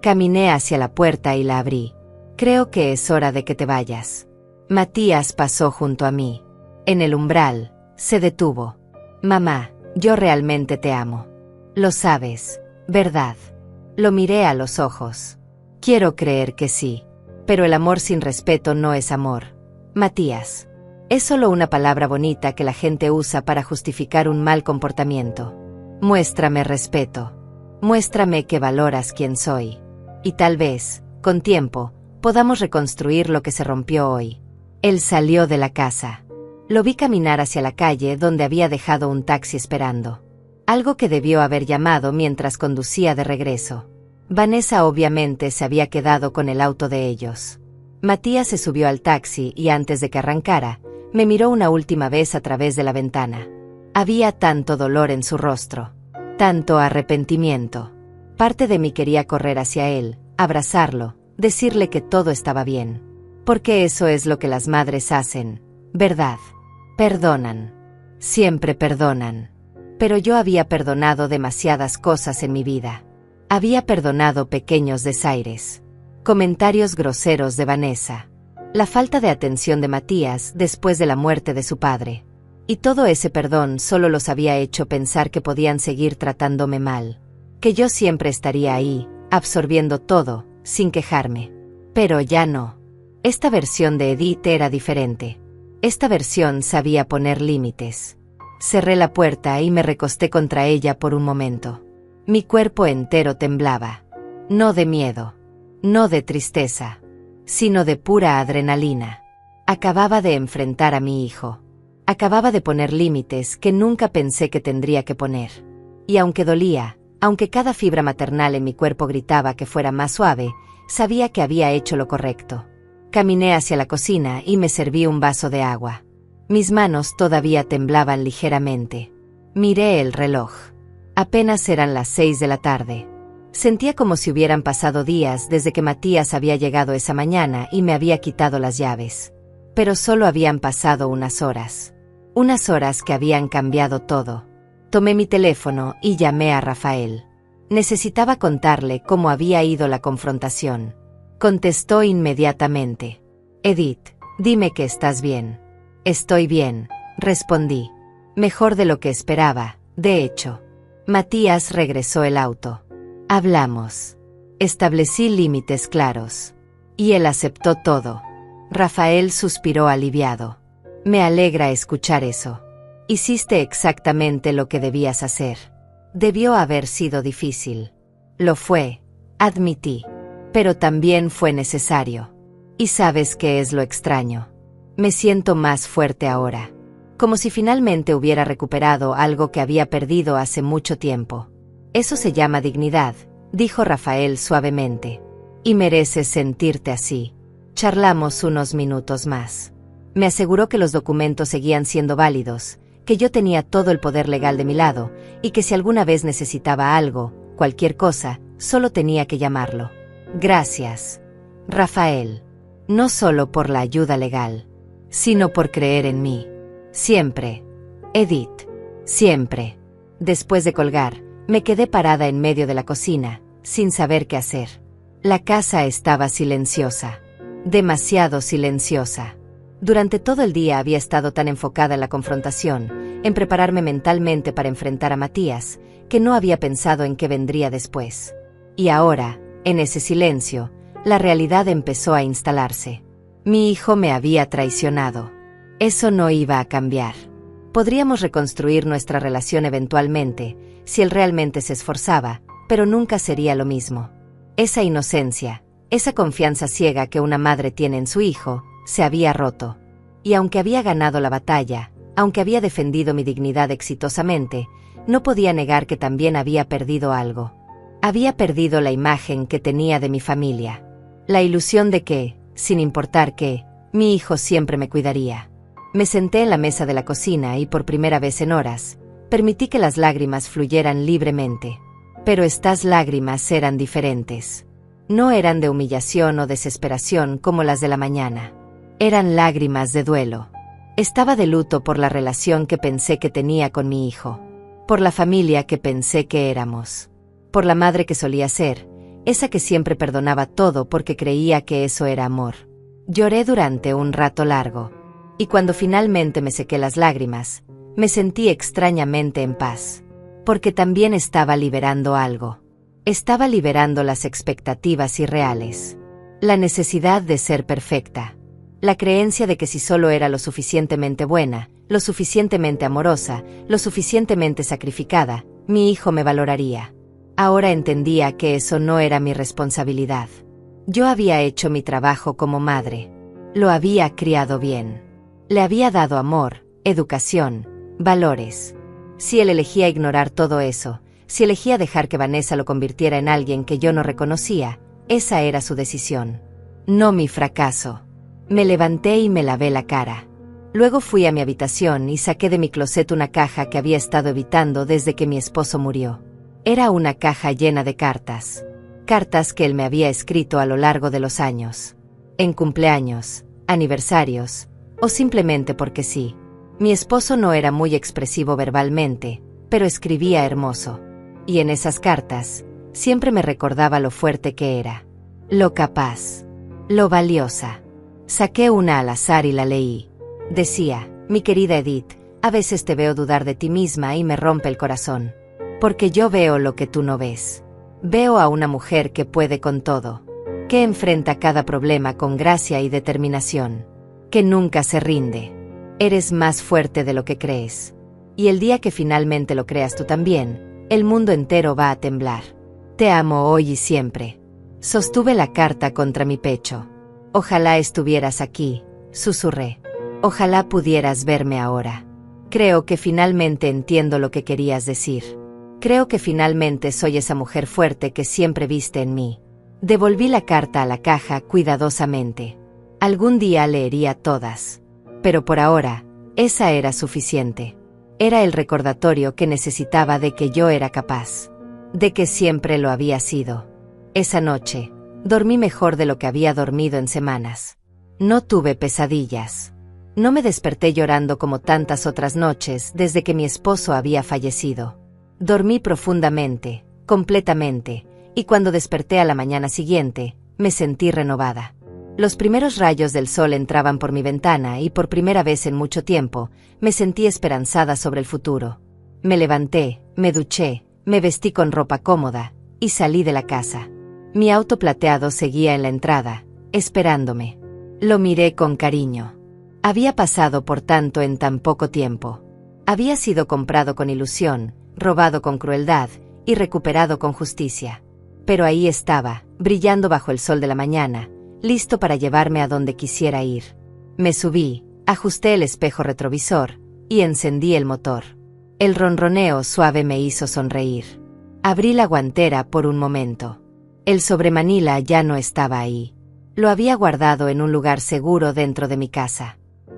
Caminé hacia la puerta y la abrí. Creo que es hora de que te vayas. Matías pasó junto a mí. En el umbral, se detuvo. Mamá, yo realmente te amo. Lo sabes, ¿verdad? Lo miré a los ojos. Quiero creer que sí. Pero el amor sin respeto no es amor. Matías. Es solo una palabra bonita que la gente usa para justificar un mal comportamiento. Muéstrame respeto. Muéstrame que valoras quién soy. Y tal vez, con tiempo, podamos reconstruir lo que se rompió hoy. Él salió de la casa. Lo vi caminar hacia la calle donde había dejado un taxi esperando. Algo que debió haber llamado mientras conducía de regreso. Vanessa obviamente se había quedado con el auto de ellos. Matías se subió al taxi y antes de que arrancara, me miró una última vez a través de la ventana. Había tanto dolor en su rostro. Tanto arrepentimiento. Parte de mí quería correr hacia él, abrazarlo, decirle que todo estaba bien. Porque eso es lo que las madres hacen, ¿verdad? Perdonan. Siempre perdonan. Pero yo había perdonado demasiadas cosas en mi vida. Había perdonado pequeños desaires. Comentarios groseros de Vanessa. La falta de atención de Matías después de la muerte de su padre. Y todo ese perdón solo los había hecho pensar que podían seguir tratándome mal. Que yo siempre estaría ahí, absorbiendo todo, sin quejarme. Pero ya no. Esta versión de Edith era diferente. Esta versión sabía poner límites. Cerré la puerta y me recosté contra ella por un momento. Mi cuerpo entero temblaba. No de miedo. No de tristeza. Sino de pura adrenalina. Acababa de enfrentar a mi hijo. Acababa de poner límites que nunca pensé que tendría que poner. Y aunque dolía, aunque cada fibra maternal en mi cuerpo gritaba que fuera más suave, sabía que había hecho lo correcto. Caminé hacia la cocina y me serví un vaso de agua. Mis manos todavía temblaban ligeramente. Miré el reloj. Apenas eran las 6 de la tarde. Sentía como si hubieran pasado días desde que Matías había llegado esa mañana y me había quitado las llaves. Pero solo habían pasado unas horas. Unas horas que habían cambiado todo. Tomé mi teléfono y llamé a Rafael. Necesitaba contarle cómo había ido la confrontación. Contestó inmediatamente. Edith, dime que estás bien. Estoy bien, respondí. Mejor de lo que esperaba, de hecho. Matías regresó el auto. Hablamos. Establecí límites claros. Y él aceptó todo. Rafael suspiró aliviado. Me alegra escuchar eso. Hiciste exactamente lo que debías hacer. Debió haber sido difícil. Lo fue, admití. Pero también fue necesario. Y sabes qué es lo extraño. Me siento más fuerte ahora. Como si finalmente hubiera recuperado algo que había perdido hace mucho tiempo. Eso se llama dignidad, dijo Rafael suavemente. Y mereces sentirte así. Charlamos unos minutos más. Me aseguró que los documentos seguían siendo válidos, que yo tenía todo el poder legal de mi lado, y que si alguna vez necesitaba algo, cualquier cosa, solo tenía que llamarlo. Gracias, Rafael. No solo por la ayuda legal, sino por creer en mí. Siempre. Edith. Siempre. Después de colgar, me quedé parada en medio de la cocina, sin saber qué hacer. La casa estaba silenciosa. Demasiado silenciosa. Durante todo el día había estado tan enfocada en la confrontación, en prepararme mentalmente para enfrentar a Matías, que no había pensado en qué vendría después. Y ahora, en ese silencio, la realidad empezó a instalarse. Mi hijo me había traicionado. Eso no iba a cambiar. Podríamos reconstruir nuestra relación eventualmente, si él realmente se esforzaba, pero nunca sería lo mismo. Esa inocencia, esa confianza ciega que una madre tiene en su hijo, se había roto. Y aunque había ganado la batalla, aunque había defendido mi dignidad exitosamente, no podía negar que también había perdido algo. Había perdido la imagen que tenía de mi familia. La ilusión de que, sin importar qué, mi hijo siempre me cuidaría. Me senté en la mesa de la cocina y por primera vez en horas, permití que las lágrimas fluyeran libremente. Pero estas lágrimas eran diferentes. No eran de humillación o desesperación como las de la mañana. Eran lágrimas de duelo. Estaba de luto por la relación que pensé que tenía con mi hijo. Por la familia que pensé que éramos. Por la madre que solía ser, esa que siempre perdonaba todo porque creía que eso era amor. Lloré durante un rato largo. Y cuando finalmente me sequé las lágrimas, me sentí extrañamente en paz. Porque también estaba liberando algo. Estaba liberando las expectativas irreales. La necesidad de ser perfecta. La creencia de que si solo era lo suficientemente buena, lo suficientemente amorosa, lo suficientemente sacrificada, mi hijo me valoraría. Ahora entendía que eso no era mi responsabilidad. Yo había hecho mi trabajo como madre. Lo había criado bien. Le había dado amor, educación, valores. Si él elegía ignorar todo eso, si elegía dejar que Vanessa lo convirtiera en alguien que yo no reconocía, esa era su decisión. No mi fracaso. Me levanté y me lavé la cara. Luego fui a mi habitación y saqué de mi closet una caja que había estado evitando desde que mi esposo murió. Era una caja llena de cartas. Cartas que él me había escrito a lo largo de los años. En cumpleaños, aniversarios, o simplemente porque sí. Mi esposo no era muy expresivo verbalmente, pero escribía hermoso. Y en esas cartas, siempre me recordaba lo fuerte que era. Lo capaz. Lo valiosa. Saqué una al azar y la leí. Decía, mi querida Edith, a veces te veo dudar de ti misma y me rompe el corazón. Porque yo veo lo que tú no ves. Veo a una mujer que puede con todo. Que enfrenta cada problema con gracia y determinación. Que nunca se rinde. Eres más fuerte de lo que crees. Y el día que finalmente lo creas tú también, el mundo entero va a temblar. Te amo hoy y siempre. Sostuve la carta contra mi pecho. Ojalá estuvieras aquí, susurré. Ojalá pudieras verme ahora. Creo que finalmente entiendo lo que querías decir. Creo que finalmente soy esa mujer fuerte que siempre viste en mí. Devolví la carta a la caja cuidadosamente. Algún día leería todas. Pero por ahora, esa era suficiente. Era el recordatorio que necesitaba de que yo era capaz. De que siempre lo había sido. Esa noche, dormí mejor de lo que había dormido en semanas. No tuve pesadillas. No me desperté llorando como tantas otras noches desde que mi esposo había fallecido. Dormí profundamente, completamente, y cuando desperté a la mañana siguiente, me sentí renovada. Los primeros rayos del sol entraban por mi ventana y por primera vez en mucho tiempo, me sentí esperanzada sobre el futuro. Me levanté, me duché, me vestí con ropa cómoda, y salí de la casa. Mi auto plateado seguía en la entrada, esperándome. Lo miré con cariño. Había pasado por tanto en tan poco tiempo. Había sido comprado con ilusión, robado con crueldad, y recuperado con justicia. Pero ahí estaba, brillando bajo el sol de la mañana, listo para llevarme a donde quisiera ir. Me subí, ajusté el espejo retrovisor, y encendí el motor. El ronroneo suave me hizo sonreír. Abrí la guantera por un momento. El sobremanila ya no estaba ahí. Lo había guardado en un lugar seguro dentro de mi casa.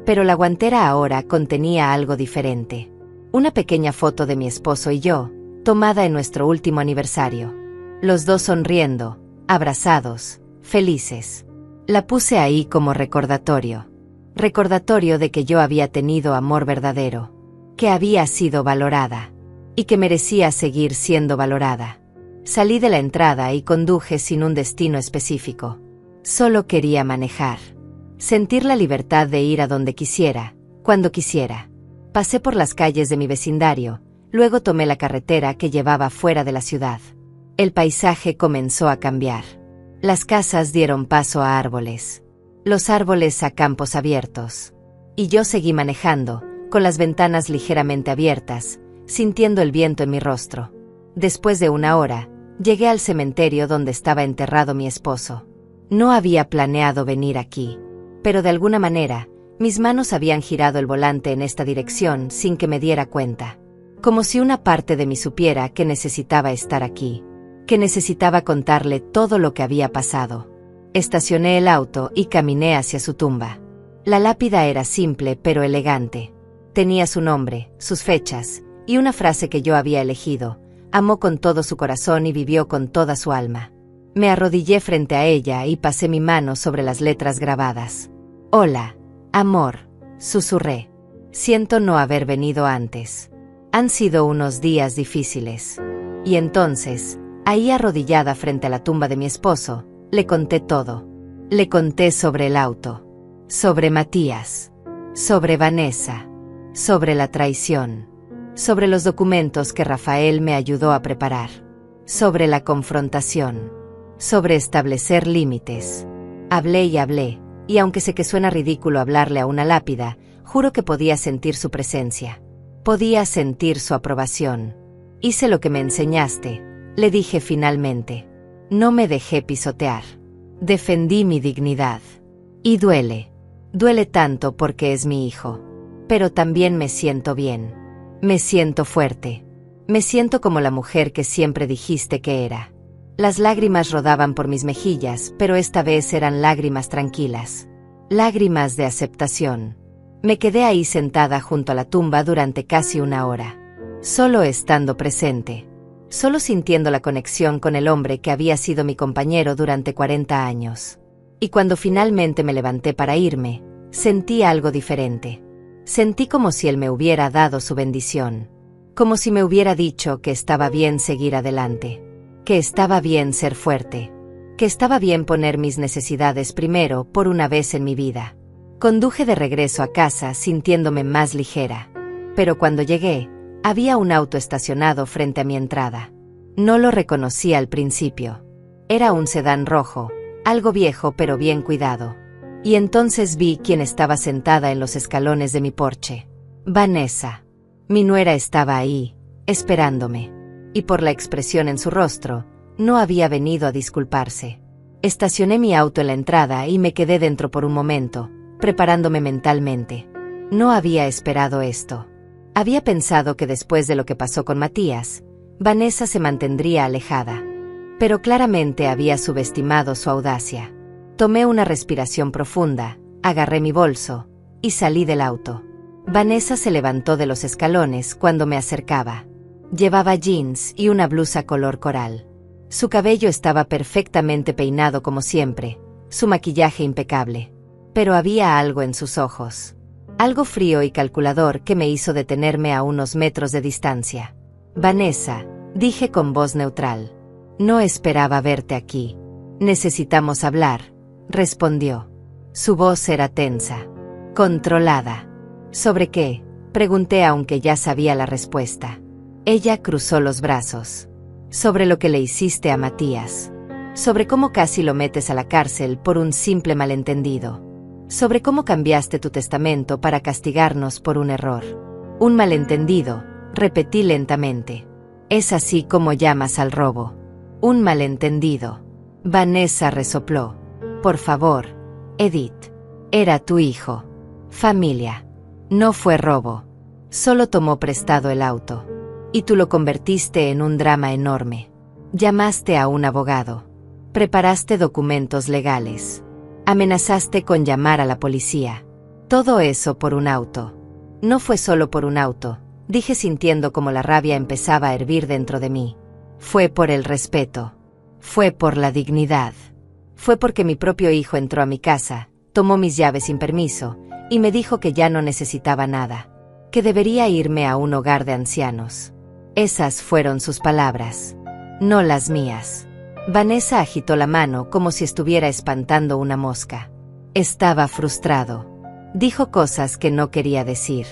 Pero la guantera ahora contenía algo diferente. Una pequeña foto de mi esposo y yo, tomada en nuestro último aniversario. Los dos sonriendo, abrazados, felices. La puse ahí como recordatorio. Recordatorio de que yo había tenido amor verdadero, que había sido valorada, y que merecía seguir siendo valorada. Salí de la entrada y conduje sin un destino específico. Solo quería manejar. Sentir la libertad de ir a donde quisiera, cuando quisiera. Pasé por las calles de mi vecindario, luego tomé la carretera que llevaba fuera de la ciudad. El paisaje comenzó a cambiar. Las casas dieron paso a árboles. Los árboles a campos abiertos. Y yo seguí manejando, con las ventanas ligeramente abiertas, sintiendo el viento en mi rostro. Después de una hora, llegué al cementerio donde estaba enterrado mi esposo. No había planeado venir aquí. Pero de alguna manera, mis manos habían girado el volante en esta dirección sin que me diera cuenta. Como si una parte de mí supiera que necesitaba estar aquí. Que necesitaba contarle todo lo que había pasado. Estacioné el auto y caminé hacia su tumba. La lápida era simple pero elegante. Tenía su nombre, sus fechas, y una frase que yo había elegido: amó con todo su corazón y vivió con toda su alma. Me arrodillé frente a ella y pasé mi mano sobre las letras grabadas. Hola, amor, susurré. Siento no haber venido antes. Han sido unos días difíciles. Y entonces, ahí arrodillada frente a la tumba de mi esposo, le conté todo. Le conté sobre el auto, sobre Matías, sobre Vanessa, sobre la traición, sobre los documentos que Rafael me ayudó a preparar, sobre la confrontación, sobre establecer límites. Hablé, y aunque sé que suena ridículo hablarle a una lápida, juro que podía sentir su presencia. Podía sentir su aprobación. Hice lo que me enseñaste, le dije finalmente. No me dejé pisotear. Defendí mi dignidad. Y duele. Duele tanto porque es mi hijo. Pero también me siento bien. Me siento fuerte. Me siento como la mujer que siempre dijiste que era. Las lágrimas rodaban por mis mejillas, pero esta vez eran lágrimas tranquilas. Lágrimas de aceptación. Me quedé ahí sentada junto a la tumba durante casi una hora. Solo estando presente. Solo sintiendo la conexión con el hombre que había sido mi compañero durante 40 años. Y cuando finalmente me levanté para irme, sentí algo diferente. Sentí como si él me hubiera dado su bendición. Como si me hubiera dicho que estaba bien seguir adelante. Que estaba bien ser fuerte. Que estaba bien poner mis necesidades primero por una vez en mi vida. Conduje de regreso a casa sintiéndome más ligera. Pero cuando llegué, había un auto estacionado frente a mi entrada. No lo reconocí al principio. Era un sedán rojo, algo viejo pero bien cuidado. Y entonces vi quién estaba sentada en los escalones de mi porche. Vanessa. Mi nuera estaba ahí, esperándome. Y por la expresión en su rostro, no había venido a disculparse. Estacioné mi auto en la entrada y me quedé dentro por un momento, preparándome mentalmente. No había esperado esto. Había pensado que después de lo que pasó con Matías, Vanessa se mantendría alejada. Pero claramente había subestimado su audacia. Tomé una respiración profunda, agarré mi bolso, y salí del auto. Vanessa se levantó de los escalones cuando me acercaba. Llevaba jeans y una blusa color coral. Su cabello estaba perfectamente peinado como siempre, su maquillaje impecable. Pero había algo en sus ojos. Algo frío y calculador que me hizo detenerme a unos metros de distancia. Vanessa, dije con voz neutral. No esperaba verte aquí. Necesitamos hablar, respondió. Su voz era tensa, controlada. ¿Sobre qué?, pregunté aunque ya sabía la respuesta. Ella cruzó los brazos. Sobre lo que le hiciste a Matías. Sobre cómo casi lo metes a la cárcel por un simple malentendido. Sobre cómo cambiaste tu testamento para castigarnos por un error. Un malentendido, repetí lentamente. Es así como llamas al robo. Un malentendido. Vanessa resopló. Por favor, Edith. Era tu hijo. Familia. No fue robo. Solo tomó prestado el auto. Y tú lo convertiste en un drama enorme. Llamaste a un abogado. Preparaste documentos legales. Amenazaste con llamar a la policía. Todo eso por un auto. No fue solo por un auto, dije sintiendo como la rabia empezaba a hervir dentro de mí. Fue por el respeto. Fue por la dignidad. Fue porque mi propio hijo entró a mi casa, tomó mis llaves sin permiso, y me dijo que ya no necesitaba nada. Que debería irme a un hogar de ancianos. Esas fueron sus palabras. No las mías. Vanessa agitó la mano como si estuviera espantando una mosca. Estaba frustrado. Dijo cosas que no quería decir.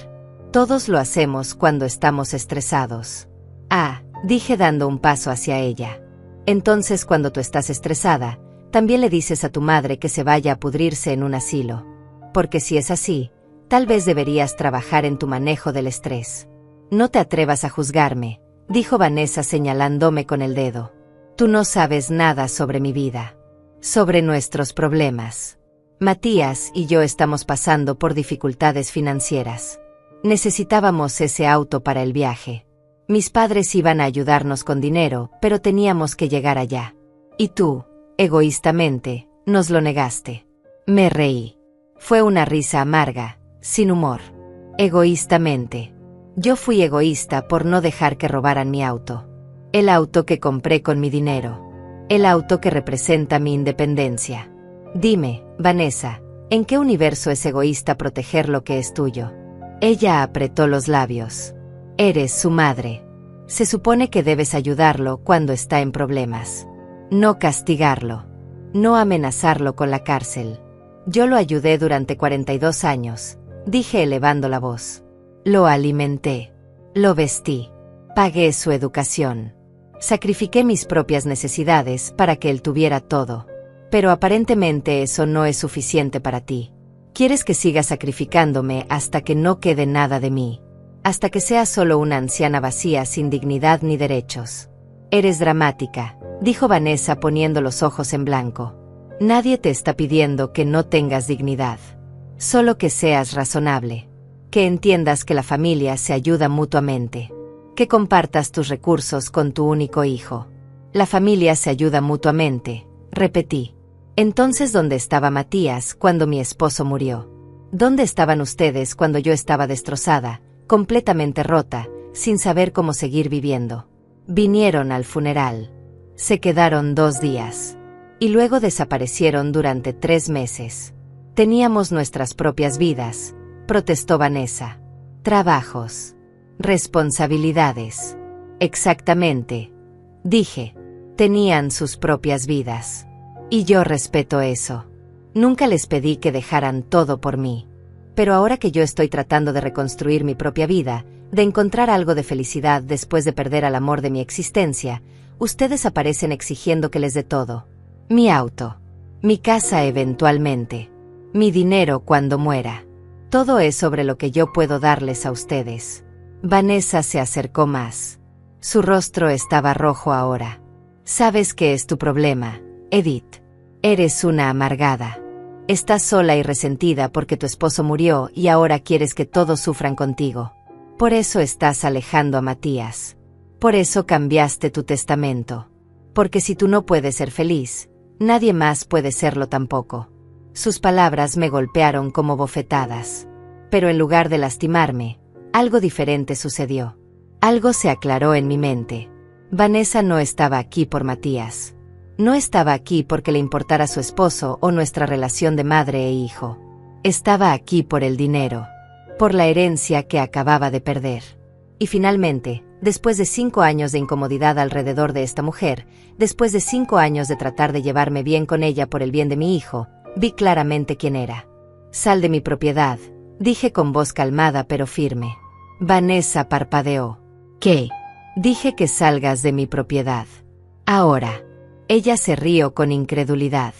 Todos lo hacemos cuando estamos estresados. Ah, dije dando un paso hacia ella. Entonces cuando tú estás estresada, también le dices a tu madre que se vaya a pudrirse en un asilo. Porque si es así, tal vez deberías trabajar en tu manejo del estrés. No te atrevas a juzgarme, dijo Vanessa señalándome con el dedo. Tú no sabes nada sobre mi vida. Sobre nuestros problemas. Matías y yo estamos pasando por dificultades financieras. Necesitábamos ese auto para el viaje. Mis padres iban a ayudarnos con dinero, pero teníamos que llegar allá. Y tú, egoístamente, nos lo negaste. Me reí. Fue una risa amarga, sin humor. Egoístamente. Yo fui egoísta por no dejar que robaran mi auto. El auto que compré con mi dinero. El auto que representa mi independencia. Dime, Vanessa, ¿en qué universo es egoísta proteger lo que es tuyo? Ella apretó los labios. Eres su madre. Se supone que debes ayudarlo cuando está en problemas. No castigarlo. No amenazarlo con la cárcel. Yo lo ayudé durante 42 años, dije elevando la voz. Lo alimenté. Lo vestí. Pagué su educación. Sacrifiqué mis propias necesidades para que él tuviera todo. Pero aparentemente eso no es suficiente para ti. Quieres que siga sacrificándome hasta que no quede nada de mí. Hasta que sea solo una anciana vacía sin dignidad ni derechos. Eres dramática, dijo Vanessa poniendo los ojos en blanco. Nadie te está pidiendo que no tengas dignidad. Solo que seas razonable. Que entiendas que la familia se ayuda mutuamente. Que compartas tus recursos con tu único hijo. La familia se ayuda mutuamente, repetí. Entonces, ¿dónde estaba Matías cuando mi esposo murió? ¿Dónde estaban ustedes cuando yo estaba destrozada, completamente rota, sin saber cómo seguir viviendo? Vinieron al funeral. Se quedaron 2 días. Y luego desaparecieron durante 3 meses. Teníamos nuestras propias vidas, protestó Vanessa. Trabajos. Responsabilidades. Exactamente. Dije. Tenían sus propias vidas. Y yo respeto eso. Nunca les pedí que dejaran todo por mí. Pero ahora que yo estoy tratando de reconstruir mi propia vida, de encontrar algo de felicidad después de perder al amor de mi existencia, ustedes aparecen exigiendo que les dé todo. Mi auto. Mi casa eventualmente. Mi dinero cuando muera. Todo es sobre lo que yo puedo darles a ustedes. Vanessa se acercó más. Su rostro estaba rojo ahora. Sabes qué es tu problema, Edith. Eres una amargada. Estás sola y resentida porque tu esposo murió y ahora quieres que todos sufran contigo. Por eso estás alejando a Matías. Por eso cambiaste tu testamento. Porque si tú no puedes ser feliz, nadie más puede serlo tampoco. Sus palabras me golpearon como bofetadas. Pero en lugar de lastimarme, algo diferente sucedió. Algo se aclaró en mi mente. Vanessa no estaba aquí por Matías. No estaba aquí porque le importara su esposo o nuestra relación de madre e hijo. Estaba aquí por el dinero. por la herencia que acababa de perder. Y finalmente, después de 5 años de incomodidad alrededor de esta mujer, después de 5 años de tratar de llevarme bien con ella por el bien de mi hijo, vi claramente quién era. «Sal de mi propiedad», dije con voz calmada pero firme. Vanessa parpadeó. «¿Qué?» Dije que salgas de mi propiedad. Ahora. Ella se rió con incredulidad.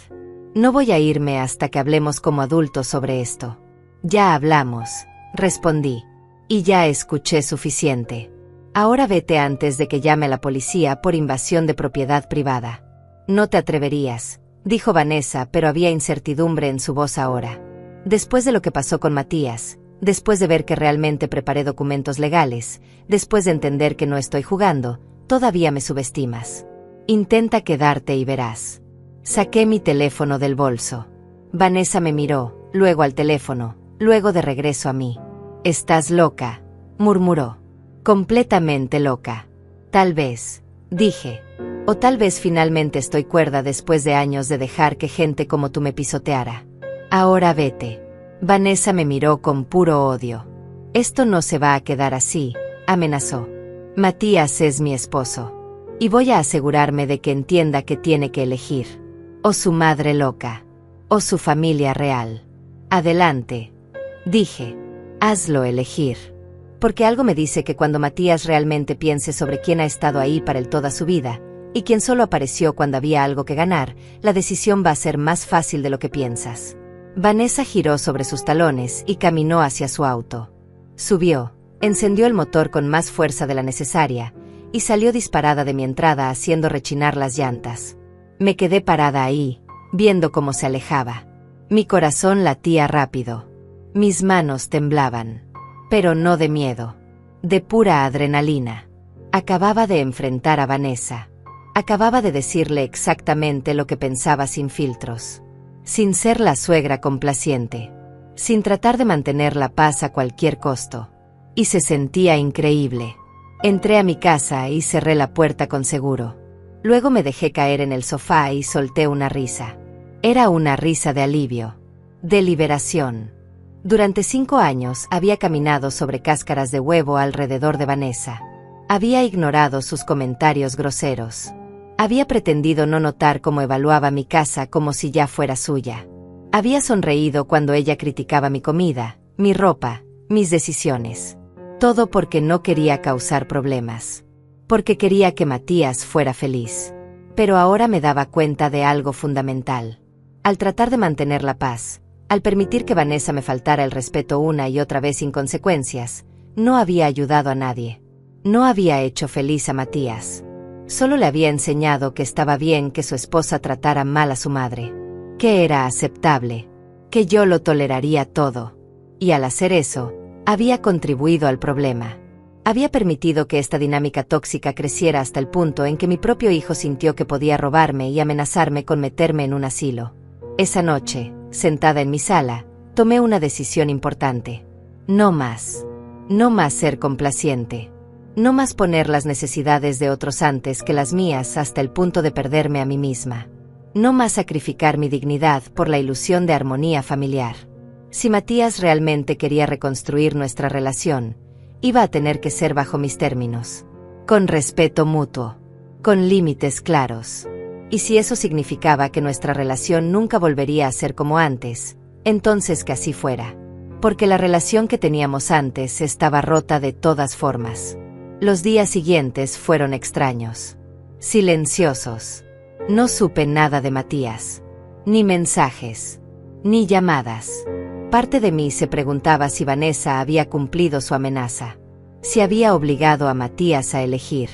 No voy a irme hasta que hablemos como adultos sobre esto. Ya hablamos, respondí. Y ya escuché suficiente. Ahora vete antes de que llame a la policía por invasión de propiedad privada. No te atreverías, dijo Vanessa, pero había incertidumbre en su voz ahora. Después de lo que pasó con Matías, después de ver que realmente preparé documentos legales, después de entender que no estoy jugando, todavía me subestimas. Intenta quedarte y verás. Saqué mi teléfono del bolso. Vanessa me miró, luego al teléfono, luego de regreso a mí. «Estás loca», murmuró. «Completamente loca». «Tal vez», dije. «O tal vez finalmente estoy cuerda después de años de dejar que gente como tú me pisoteara. Ahora vete». Vanessa me miró con puro odio. «Esto no se va a quedar así», amenazó. «Matías es mi esposo. Y voy a asegurarme de que entienda que tiene que elegir. O su madre loca. O su familia real. Adelante», dije. «Hazlo elegir. Porque algo me dice que cuando Matías realmente piense sobre quién ha estado ahí para él toda su vida, y quién solo apareció cuando había algo que ganar, la decisión va a ser más fácil de lo que piensas». Vanessa giró sobre sus talones y caminó hacia su auto. Subió, encendió el motor con más fuerza de la necesaria, y salió disparada de mi entrada haciendo rechinar las llantas. Me quedé parada ahí, viendo cómo se alejaba. Mi corazón latía rápido. Mis manos temblaban. Pero no de miedo. De pura adrenalina. Acababa de enfrentar a Vanessa. Acababa de decirle exactamente lo que pensaba sin filtros. Sin ser la suegra complaciente. Sin tratar de mantener la paz a cualquier costo. Y se sentía increíble. Entré a mi casa y cerré la puerta con seguro. Luego me dejé caer en el sofá y solté una risa. Era una risa de alivio. De liberación. Durante 5 años había caminado sobre cáscaras de huevo alrededor de Vanessa. Había ignorado sus comentarios groseros. Había pretendido no notar cómo evaluaba mi casa como si ya fuera suya. Había sonreído cuando ella criticaba mi comida, mi ropa, mis decisiones. Todo porque no quería causar problemas. Porque quería que Matías fuera feliz. Pero ahora me daba cuenta de algo fundamental. Al tratar de mantener la paz, al permitir que Vanessa me faltara el respeto una y otra vez sin consecuencias, no había ayudado a nadie. No había hecho feliz a Matías. Solo le había enseñado que estaba bien que su esposa tratara mal a su madre. Que era aceptable. Que yo lo toleraría todo. Y al hacer eso, había contribuido al problema. Había permitido que esta dinámica tóxica creciera hasta el punto en que mi propio hijo sintió que podía robarme y amenazarme con meterme en un asilo. Esa noche, sentada en mi sala, tomé una decisión importante. No más. No más ser complaciente. No más poner las necesidades de otros antes que las mías hasta el punto de perderme a mí misma. No más sacrificar mi dignidad por la ilusión de armonía familiar. Si Matías realmente quería reconstruir nuestra relación, iba a tener que ser bajo mis términos. Con respeto mutuo. Con límites claros. Y si eso significaba que nuestra relación nunca volvería a ser como antes, entonces que así fuera. Porque la relación que teníamos antes estaba rota de todas formas. Los días siguientes fueron extraños. Silenciosos. No supe nada de Matías. Ni mensajes. Ni llamadas. Parte de mí se preguntaba si Vanessa había cumplido su amenaza. Si había obligado a Matías a elegir.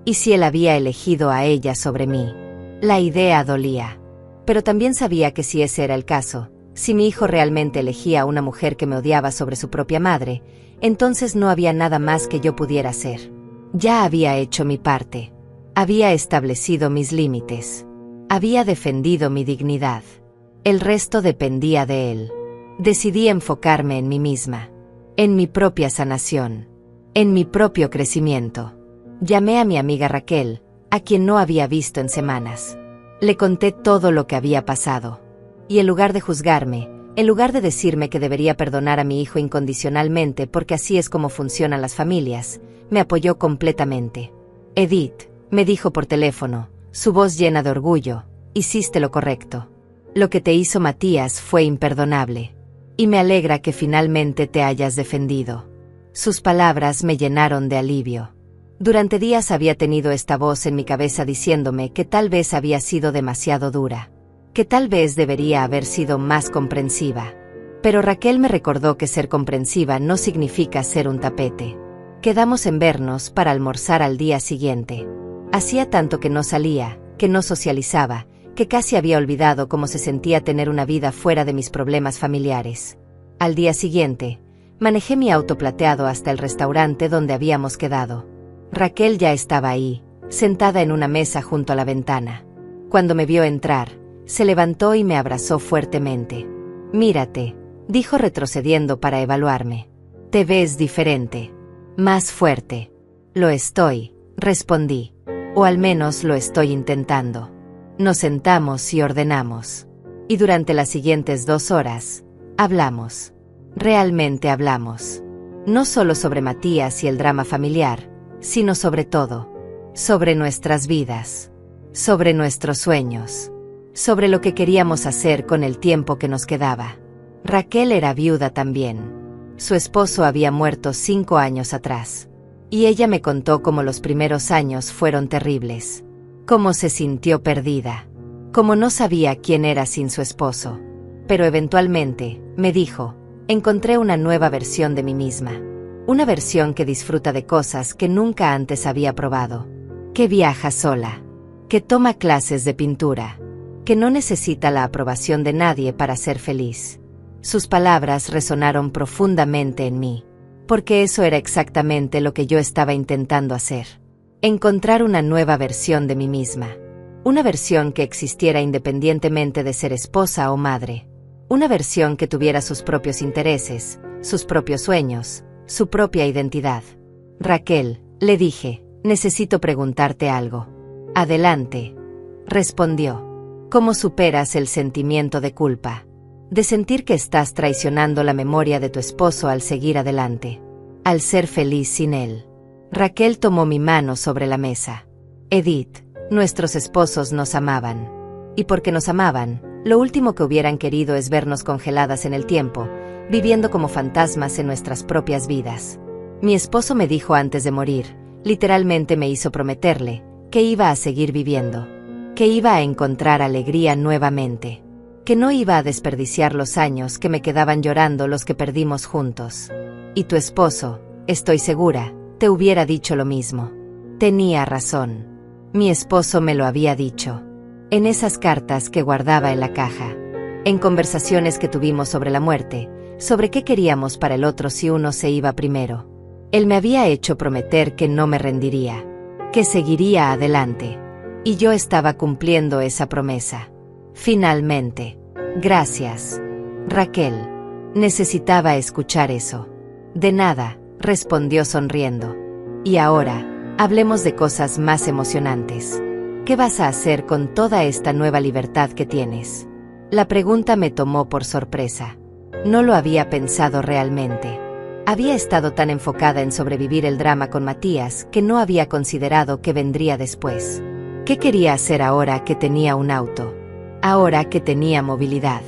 Y si él había elegido a ella sobre mí. La idea dolía. Pero también sabía que si ese era el caso, si mi hijo realmente elegía a una mujer que me odiaba sobre su propia madre, entonces no había nada más que yo pudiera hacer. Ya había hecho mi parte. Había establecido mis límites. Había defendido mi dignidad. El resto dependía de él. Decidí enfocarme en mí misma. En mi propia sanación. En mi propio crecimiento. Llamé a mi amiga Raquel, a quien no había visto en semanas. Le conté todo lo que había pasado. Y en lugar de juzgarme, En lugar de decirme que debería perdonar a mi hijo incondicionalmente porque así es como funcionan las familias, me apoyó completamente. Edith, me dijo por teléfono, su voz llena de orgullo, hiciste lo correcto. Lo que te hizo Matías fue imperdonable. Y me alegra que finalmente te hayas defendido. Sus palabras me llenaron de alivio. Durante días había tenido esta voz en mi cabeza diciéndome que tal vez había sido demasiado dura, que tal vez debería haber sido más comprensiva. Pero Raquel me recordó que ser comprensiva no significa ser un tapete. Quedamos en vernos para almorzar al día siguiente. Hacía tanto que no salía, que no socializaba, que casi había olvidado cómo se sentía tener una vida fuera de mis problemas familiares. Al día siguiente, manejé mi auto plateado hasta el restaurante donde habíamos quedado. Raquel ya estaba ahí, sentada en una mesa junto a la ventana. Cuando me vio entrar, se levantó y me abrazó fuertemente. Mírate, dijo retrocediendo para evaluarme. Te ves diferente. Más fuerte. Lo estoy, respondí. O al menos lo estoy intentando. Nos sentamos y ordenamos. Y durante las siguientes 2 horas, hablamos. Realmente hablamos. No solo sobre Matías y el drama familiar, sino sobre todo. Sobre nuestras vidas. Sobre nuestros sueños. Sobre lo que queríamos hacer con el tiempo que nos quedaba. Raquel era viuda también. Su esposo había muerto 5 años atrás. Y ella me contó cómo los primeros años fueron terribles. Cómo se sintió perdida. Cómo no sabía quién era sin su esposo. Pero eventualmente, me dijo, encontré una nueva versión de mí misma. Una versión que disfruta de cosas que nunca antes había probado. Que viaja sola. Que toma clases de pintura. Que no necesita la aprobación de nadie para ser feliz. Sus palabras resonaron profundamente en mí. Porque eso era exactamente lo que yo estaba intentando hacer. Encontrar una nueva versión de mí misma. Una versión que existiera independientemente de ser esposa o madre. Una versión que tuviera sus propios intereses, sus propios sueños, su propia identidad. Raquel, le dije, necesito preguntarte algo. Adelante, respondió. ¿Cómo superas el sentimiento de culpa? De sentir que estás traicionando la memoria de tu esposo al seguir adelante. Al ser feliz sin él. Raquel tomó mi mano sobre la mesa. Edith, nuestros esposos nos amaban. Y porque nos amaban, lo último que hubieran querido es vernos congeladas en el tiempo, viviendo como fantasmas en nuestras propias vidas. Mi esposo me dijo antes de morir, literalmente me hizo prometerle, que iba a seguir viviendo. Que iba a encontrar alegría nuevamente. Que no iba a desperdiciar los años que me quedaban llorando los que perdimos juntos. Y tu esposo, estoy segura, te hubiera dicho lo mismo. Tenía razón. Mi esposo me lo había dicho. En esas cartas que guardaba en la caja. En conversaciones que tuvimos sobre la muerte, sobre qué queríamos para el otro si uno se iba primero. Él me había hecho prometer que no me rendiría. Que seguiría adelante. Y yo estaba cumpliendo esa promesa. Finalmente. Gracias. Raquel. Necesitaba escuchar eso. De nada, respondió sonriendo. Y ahora, hablemos de cosas más emocionantes. ¿Qué vas a hacer con toda esta nueva libertad que tienes? La pregunta me tomó por sorpresa. No lo había pensado realmente. Había estado tan enfocada en sobrevivir el drama con Matías que no había considerado qué vendría después. ¿Qué quería hacer ahora que tenía un auto? Ahora que tenía movilidad.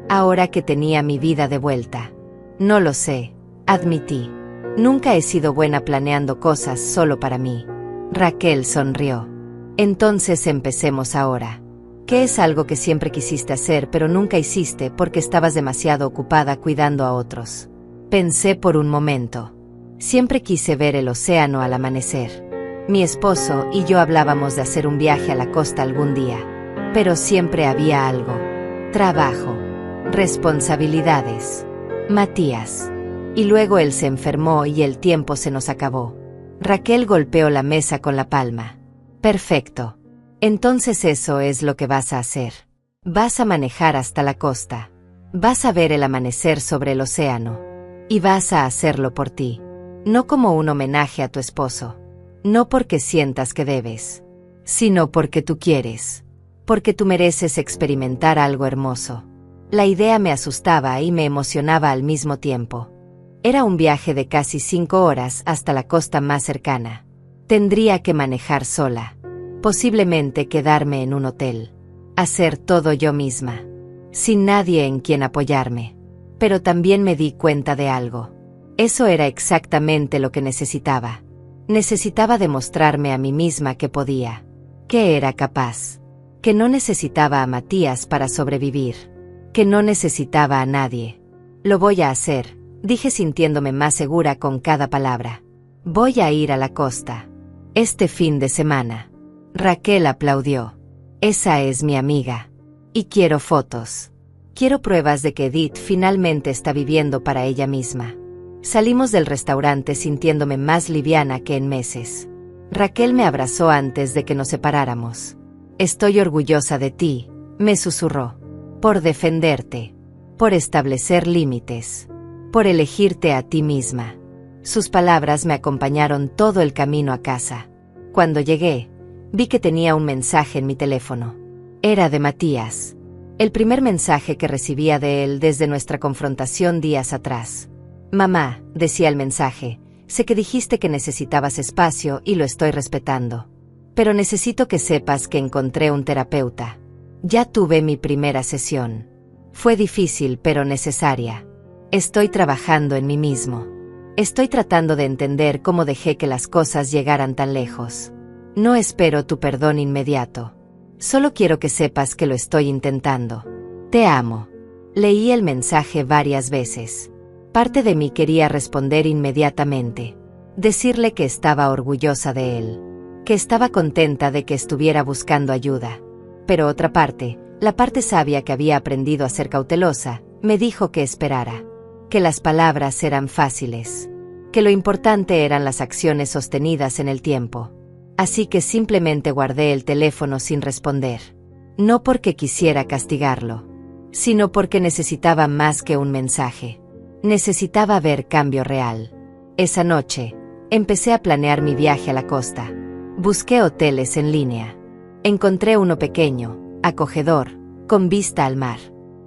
Ahora que tenía mi vida de vuelta. No lo sé, admití. Nunca he sido buena planeando cosas solo para mí. Raquel sonrió. Entonces empecemos ahora. ¿Qué es algo que siempre quisiste hacer pero nunca hiciste porque estabas demasiado ocupada cuidando a otros? Pensé por un momento. Siempre quise ver el océano al amanecer. Mi esposo y yo hablábamos de hacer un viaje a la costa algún día. Pero siempre había algo. Trabajo. Responsabilidades. Matías. Y luego él se enfermó y el tiempo se nos acabó. Raquel golpeó la mesa con la palma. Perfecto. Entonces eso es lo que vas a hacer. Vas a manejar hasta la costa. Vas a ver el amanecer sobre el océano. Y vas a hacerlo por ti. No como un homenaje a tu esposo. No porque sientas que debes. Sino porque tú quieres. Porque tú mereces experimentar algo hermoso. La idea me asustaba y me emocionaba al mismo tiempo. Era un viaje de casi 5 horas hasta la costa más cercana. Tendría que manejar sola. Posiblemente quedarme en un hotel. Hacer todo yo misma. Sin nadie en quien apoyarme. Pero también me di cuenta de algo. Eso era exactamente lo que necesitaba. Necesitaba demostrarme a mí misma que podía. Que era capaz. Que no necesitaba a Matías para sobrevivir. Que no necesitaba a nadie. Lo voy a hacer, dije sintiéndome más segura con cada palabra. Voy a ir a la costa. Este fin de semana. Raquel aplaudió. Esa es mi amiga. Y quiero fotos. Quiero pruebas de que Edith finalmente está viviendo para ella misma. Salimos del restaurante sintiéndome más liviana que en meses. Raquel me abrazó antes de que nos separáramos. Estoy orgullosa de ti, me susurró. Por defenderte. Por establecer límites. Por elegirte a ti misma. Sus palabras me acompañaron todo el camino a casa. Cuando llegué, vi que tenía un mensaje en mi teléfono. Era de Matías. El primer mensaje que recibía de él desde nuestra confrontación días atrás. Mamá, decía el mensaje, sé que dijiste que necesitabas espacio y lo estoy respetando. Pero necesito que sepas que encontré un terapeuta. Ya tuve mi primera sesión. Fue difícil pero necesaria. Estoy trabajando en mí mismo. Estoy tratando de entender cómo dejé que las cosas llegaran tan lejos. No espero tu perdón inmediato. Solo quiero que sepas que lo estoy intentando. Te amo. Leí el mensaje varias veces. Parte de mí quería responder inmediatamente. Decirle que estaba orgullosa de él. Que estaba contenta de que estuviera buscando ayuda. Pero otra parte, la parte sabia que había aprendido a ser cautelosa, me dijo que esperara. Que las palabras eran fáciles. Que lo importante eran las acciones sostenidas en el tiempo. Así que simplemente guardé el teléfono sin responder. No porque quisiera castigarlo, sino porque necesitaba más que un mensaje. Necesitaba ver cambio real. Esa noche, empecé a planear mi viaje a la costa. Busqué hoteles en línea. Encontré uno pequeño, acogedor, con vista al mar.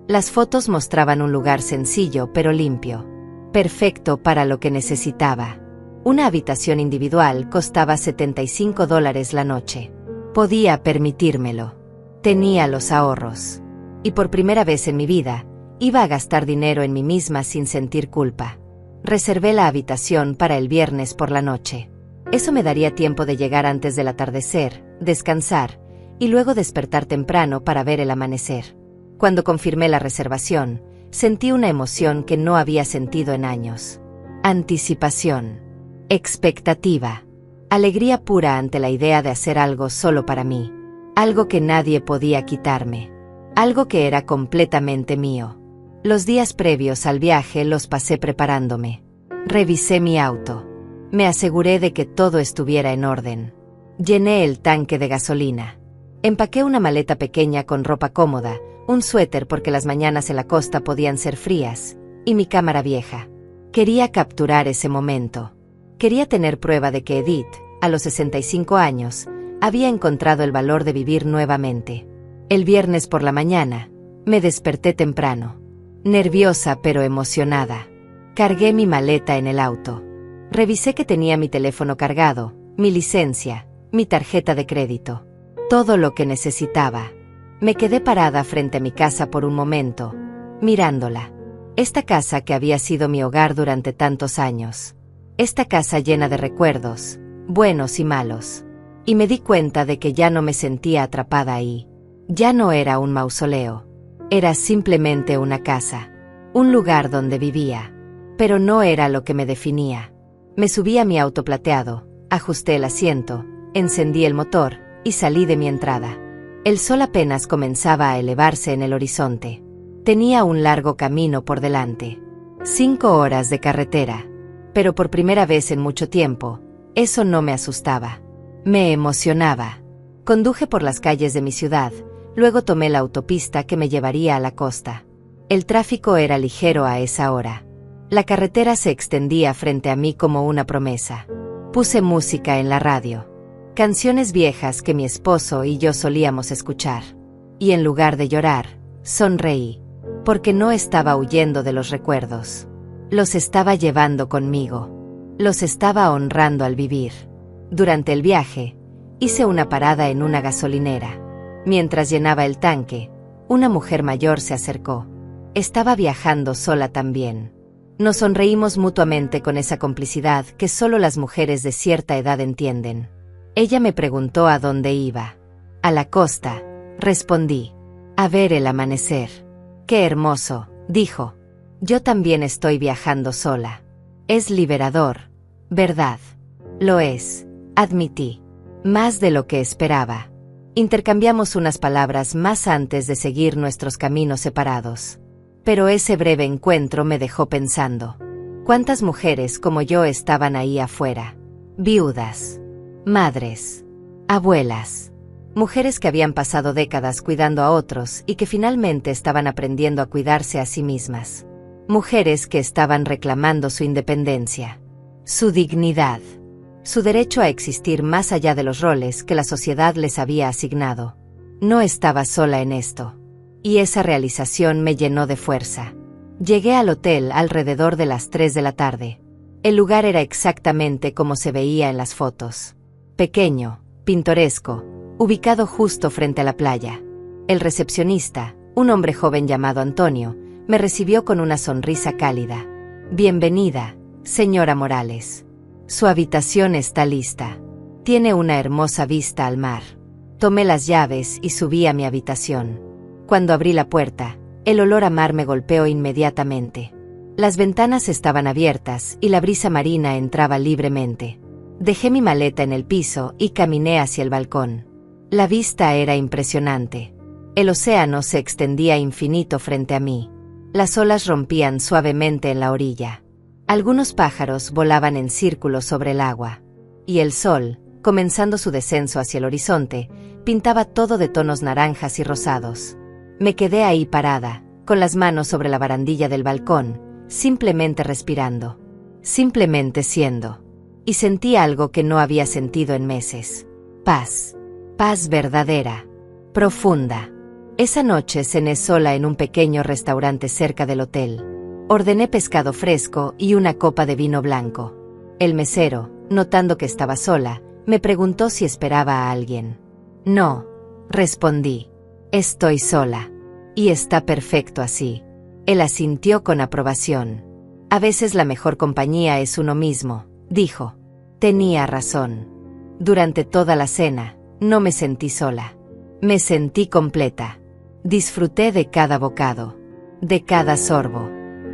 Las fotos mostraban un lugar sencillo pero limpio. Perfecto para lo que necesitaba. Una habitación individual costaba $75 la noche. Podía permitírmelo. Tenía los ahorros. Y por primera vez en mi vida, iba a gastar dinero en mí misma sin sentir culpa. Reservé la habitación para el viernes por la noche. Eso me daría tiempo de llegar antes del atardecer, descansar, y luego despertar temprano para ver el amanecer. Cuando confirmé la reservación, sentí una emoción que no había sentido en años. Anticipación. Expectativa. Alegría pura ante la idea de hacer algo solo para mí. Algo que nadie podía quitarme. Algo que era completamente mío. Los días previos al viaje los pasé preparándome. Revisé mi auto. Me aseguré de que todo estuviera en orden. Llené el tanque de gasolina. Empaqué una maleta pequeña con ropa cómoda, un suéter porque las mañanas en la costa podían ser frías, y mi cámara vieja. Quería capturar ese momento. Quería tener prueba de que Edith, a los 65 años, había encontrado el valor de vivir nuevamente. El viernes por la mañana, me desperté temprano. Nerviosa pero emocionada. Cargué mi maleta en el auto. Revisé que tenía mi teléfono cargado, mi licencia, mi tarjeta de crédito. Todo lo que necesitaba. Me quedé parada frente a mi casa por un momento, mirándola. Esta casa que había sido mi hogar durante tantos años. Esta casa llena de recuerdos, buenos y malos. Y me di cuenta de que ya no me sentía atrapada ahí. Ya no era un mausoleo. Era simplemente una casa. Un lugar donde vivía. Pero no era lo que me definía. Me subí a mi auto plateado, ajusté el asiento, encendí el motor y salí de mi entrada. El sol apenas comenzaba a elevarse en el horizonte. Tenía un largo camino por delante. 5 horas de carretera. Pero por primera vez en mucho tiempo, eso no me asustaba. Me emocionaba. Conduje por las calles de mi ciudad, luego tomé la autopista que me llevaría a la costa. El tráfico era ligero a esa hora. La carretera se extendía frente a mí como una promesa. Puse música en la radio. Canciones viejas que mi esposo y yo solíamos escuchar. Y en lugar de llorar, sonreí. porque no estaba huyendo de los recuerdos. Los estaba llevando conmigo. Los estaba honrando al vivir. Durante el viaje, hice una parada en una gasolinera. Mientras llenaba el tanque, una mujer mayor se acercó. Estaba viajando sola también. Nos sonreímos mutuamente con esa complicidad que solo las mujeres de cierta edad entienden. Ella me preguntó a dónde iba. A la costa, respondí. A ver el amanecer. Qué hermoso, dijo. Yo también estoy viajando sola. Es liberador, ¿verdad? Lo es, admití. Más de lo que esperaba. Intercambiamos unas palabras más antes de seguir nuestros caminos separados. Pero ese breve encuentro me dejó pensando. ¿Cuántas mujeres como yo estaban ahí afuera? Viudas, madres, abuelas. Mujeres que habían pasado décadas cuidando a otros y que finalmente estaban aprendiendo a cuidarse a sí mismas. Mujeres que estaban reclamando su independencia, su dignidad, su derecho a existir más allá de los roles que la sociedad les había asignado. No estaba sola en esto. Y esa realización me llenó de fuerza. Llegué al hotel alrededor de las 3 de la tarde. El lugar era exactamente como se veía en las fotos. Pequeño, pintoresco, ubicado justo frente a la playa. El recepcionista, un hombre joven llamado Antonio, me recibió con una sonrisa cálida. Bienvenida, señora Morales. Su habitación está lista. Tiene una hermosa vista al mar. Tomé las llaves y subí a mi habitación. Cuando abrí la puerta, el olor a mar me golpeó inmediatamente. Las ventanas estaban abiertas y la brisa marina entraba libremente. Dejé mi maleta en el piso y caminé hacia el balcón. La vista era impresionante. El océano se extendía infinito frente a mí. Las olas rompían suavemente en la orilla. Algunos pájaros volaban en círculos sobre el agua. Y el sol, comenzando su descenso hacia el horizonte, pintaba todo de tonos naranjas y rosados. Me quedé ahí parada, con las manos sobre la barandilla del balcón, simplemente respirando. Simplemente siendo. Y sentí algo que no había sentido en meses. Paz. Paz verdadera. Profunda. Esa noche cené sola en un pequeño restaurante cerca del hotel. Ordené pescado fresco y una copa de vino blanco. El mesero, notando que estaba sola, me preguntó si esperaba a alguien. No, respondí. Estoy sola. Y está perfecto así. Él asintió con aprobación. A veces la mejor compañía es uno mismo, dijo. Tenía razón. Durante toda la cena, no me sentí sola. Me sentí completa. Disfruté de cada bocado, de cada sorbo,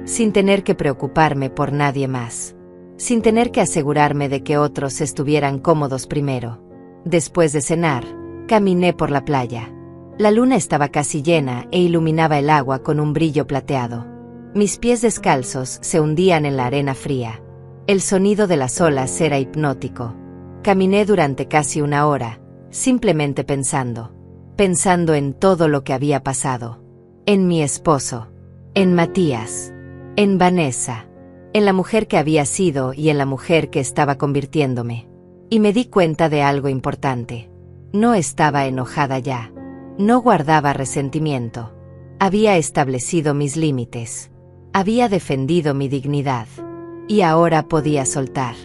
sin tener que preocuparme por nadie más, sin tener que asegurarme de que otros estuvieran cómodos primero. Después de cenar, caminé por la playa. La luna estaba casi llena e iluminaba el agua con un brillo plateado. Mis pies descalzos se hundían en la arena fría. El sonido de las olas era hipnótico. Caminé durante casi una hora, simplemente pensando en todo lo que había pasado. En mi esposo, en Matías, en Vanessa, en la mujer que había sido y en la mujer que estaba convirtiéndome. Y me di cuenta de algo importante. No estaba enojada ya. No guardaba resentimiento. Había establecido mis límites. Había defendido mi dignidad. Y ahora podía soltar.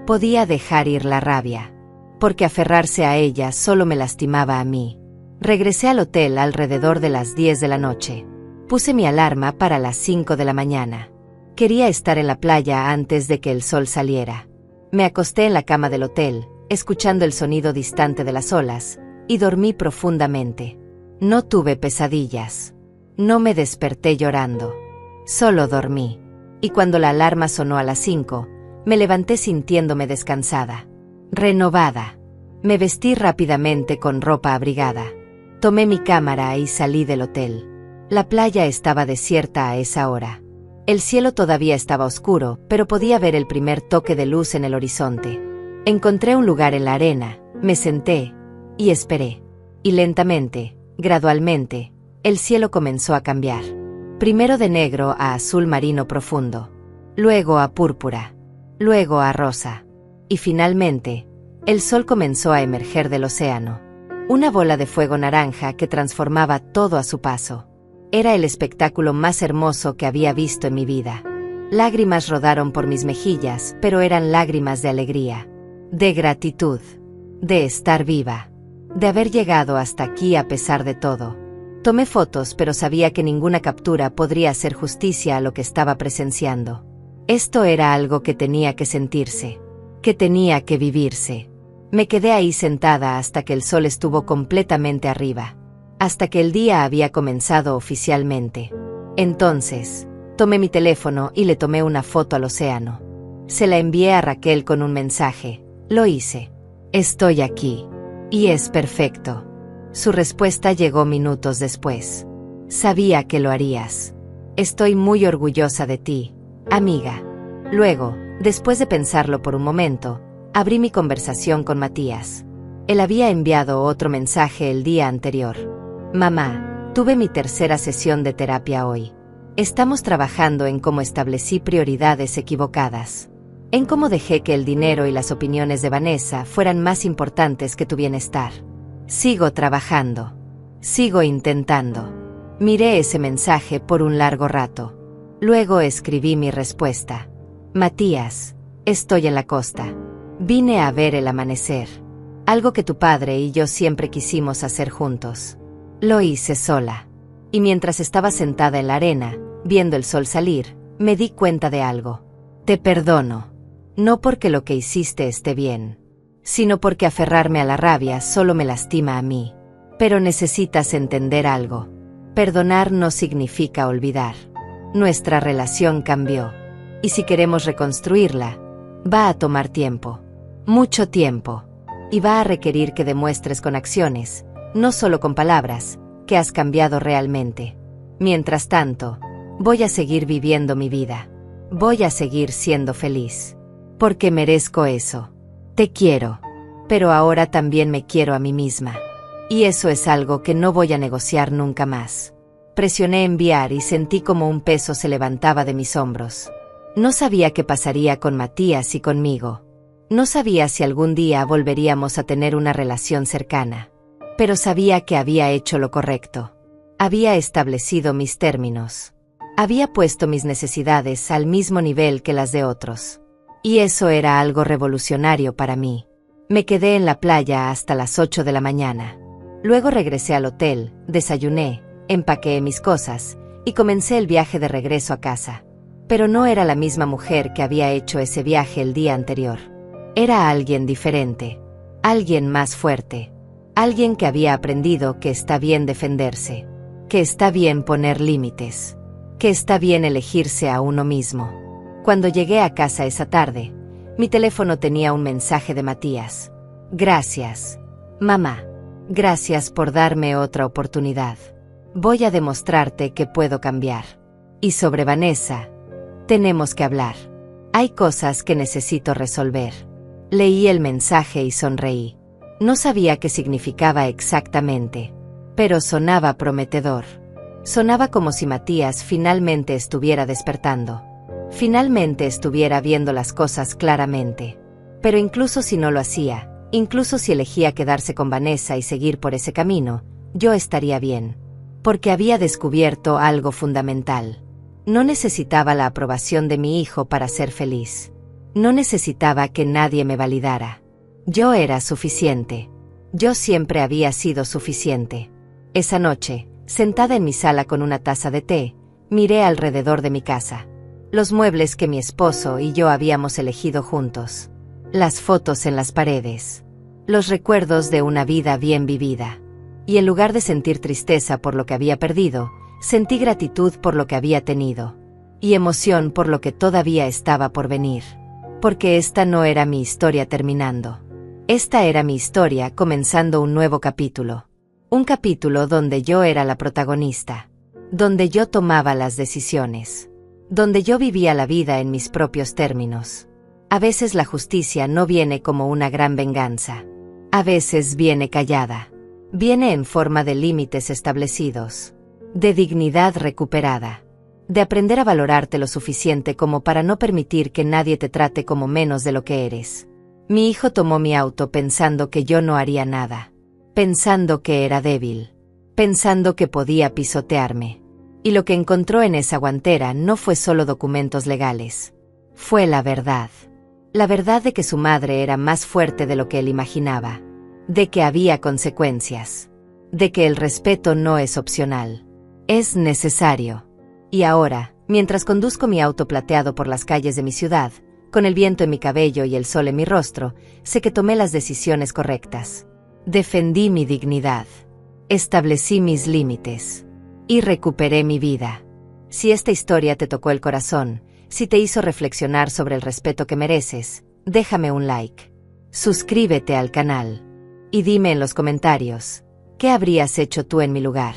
Podía dejar ir la rabia. Porque aferrarse a ella solo me lastimaba a mí. Regresé al hotel alrededor de las 10 de la noche. Puse mi alarma para las 5 de la mañana. Quería estar en la playa antes de que el sol saliera. Me acosté en la cama del hotel, escuchando el sonido distante de las olas, y dormí profundamente. No tuve pesadillas. No me desperté llorando. Solo dormí. Y cuando la alarma sonó a las 5, me levanté sintiéndome descansada. Renovada. Me vestí rápidamente con ropa abrigada. Tomé mi cámara y salí del hotel. La playa estaba desierta a esa hora. El cielo todavía estaba oscuro, pero podía ver el primer toque de luz en el horizonte. Encontré un lugar en la arena, me senté y esperé. Y lentamente, gradualmente, el cielo comenzó a cambiar. Primero de negro a azul marino profundo. Luego a púrpura. Luego a rosa. Y finalmente, el sol comenzó a emerger del océano. Una bola de fuego naranja que transformaba todo a su paso. Era el espectáculo más hermoso que había visto en mi vida. Lágrimas rodaron por mis mejillas, pero eran lágrimas de alegría, de gratitud, de estar viva, de haber llegado hasta aquí a pesar de todo. Tomé fotos, pero sabía que ninguna captura podría hacer justicia a lo que estaba presenciando. Esto era algo que tenía que sentirse, que tenía que vivirse. Me quedé ahí sentada hasta que el sol estuvo completamente arriba, hasta que el día había comenzado oficialmente. Entonces, tomé mi teléfono y le tomé una foto al océano. Se la envié a Raquel con un mensaje. Lo hice. Estoy aquí. Y es perfecto. Su respuesta llegó minutos después. Sabía que lo harías. Estoy muy orgullosa de ti, amiga. Luego, después de pensarlo por un momento, abrí mi conversación con Matías. Él había enviado otro mensaje el día anterior. Mamá, tuve mi tercera sesión de terapia hoy. Estamos trabajando en cómo establecí prioridades equivocadas. En cómo dejé que el dinero y las opiniones de Vanessa fueran más importantes que tu bienestar. Sigo trabajando. Sigo intentando. Miré ese mensaje por un largo rato. Luego escribí mi respuesta. Matías, estoy en la costa. Vine a ver el amanecer. Algo que tu padre y yo siempre quisimos hacer juntos. Lo hice sola. Y mientras estaba sentada en la arena, viendo el sol salir, me di cuenta de algo. Te perdono. No porque lo que hiciste esté bien, sino porque aferrarme a la rabia solo me lastima a mí. Pero necesitas entender algo. Perdonar no significa olvidar. Nuestra relación cambió. Y si queremos reconstruirla, va a tomar tiempo. Mucho tiempo. Y va a requerir que demuestres con acciones, no solo con palabras, que has cambiado realmente. Mientras tanto, voy a seguir viviendo mi vida. Voy a seguir siendo feliz. Porque merezco eso. Te quiero. Pero ahora también me quiero a mí misma. Y eso es algo que no voy a negociar nunca más. Presioné enviar y sentí como un peso se levantaba de mis hombros. No sabía qué pasaría con Matías y conmigo. No sabía si algún día volveríamos a tener una relación cercana. Pero sabía que había hecho lo correcto. Había establecido mis términos. Había puesto mis necesidades al mismo nivel que las de otros. Y eso era algo revolucionario para mí. Me quedé en la playa hasta las 8 de la mañana. Luego regresé al hotel, desayuné, empaqué mis cosas, y comencé el viaje de regreso a casa. Pero no era la misma mujer que había hecho ese viaje el día anterior. Era alguien diferente. Alguien más fuerte. Alguien que había aprendido que está bien defenderse. Que está bien poner límites. Que está bien elegirse a uno mismo. Cuando llegué a casa esa tarde, mi teléfono tenía un mensaje de Matías. Gracias, mamá. Gracias por darme otra oportunidad. Voy a demostrarte que puedo cambiar. Y sobre Vanessa, tenemos que hablar. Hay cosas que necesito resolver. Leí el mensaje y sonreí. No sabía qué significaba exactamente, pero sonaba prometedor. Sonaba como si Matías finalmente estuviera despertando. Finalmente estuviera viendo las cosas claramente. Pero incluso si no lo hacía, incluso si elegía quedarse con Vanessa y seguir por ese camino, yo estaría bien. Porque había descubierto algo fundamental. No necesitaba la aprobación de mi hijo para ser feliz. No necesitaba que nadie me validara. Yo era suficiente. Yo siempre había sido suficiente. Esa noche, sentada en mi sala con una taza de té, miré alrededor de mi casa. Los muebles que mi esposo y yo habíamos elegido juntos. Las fotos en las paredes. Los recuerdos de una vida bien vivida. Y en lugar de sentir tristeza por lo que había perdido, sentí gratitud por lo que había tenido. Y emoción por lo que todavía estaba por venir. Porque esta no era mi historia terminando. Esta era mi historia comenzando un nuevo capítulo. Un capítulo donde yo era la protagonista. Donde yo tomaba las decisiones. Donde yo vivía la vida en mis propios términos. A veces la justicia no viene como una gran venganza. A veces viene callada. Viene en forma de límites establecidos. De dignidad recuperada. De aprender a valorarte lo suficiente como para no permitir que nadie te trate como menos de lo que eres. Mi hijo tomó mi auto pensando que yo no haría nada. Pensando que era débil. Pensando que podía pisotearme. Y lo que encontró en esa guantera no fue solo documentos legales. Fue la verdad. La verdad de que su madre era más fuerte de lo que él imaginaba. De que había consecuencias. De que el respeto no es opcional. Es necesario. Y ahora, mientras conduzco mi auto plateado por las calles de mi ciudad, con el viento en mi cabello y el sol en mi rostro, sé que tomé las decisiones correctas. Defendí mi dignidad. Establecí mis límites. Y recuperé mi vida. Si esta historia te tocó el corazón, si te hizo reflexionar sobre el respeto que mereces, déjame un like. Suscríbete al canal. Y dime en los comentarios, ¿qué habrías hecho tú en mi lugar?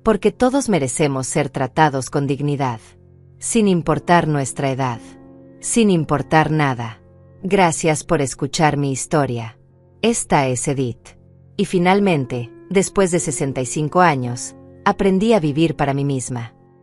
Porque todos merecemos ser tratados con dignidad. Sin importar nuestra edad. Sin importar nada. Gracias por escuchar mi historia. Esta es Edith. Y finalmente, después de 65 años, aprendí a vivir para mí misma.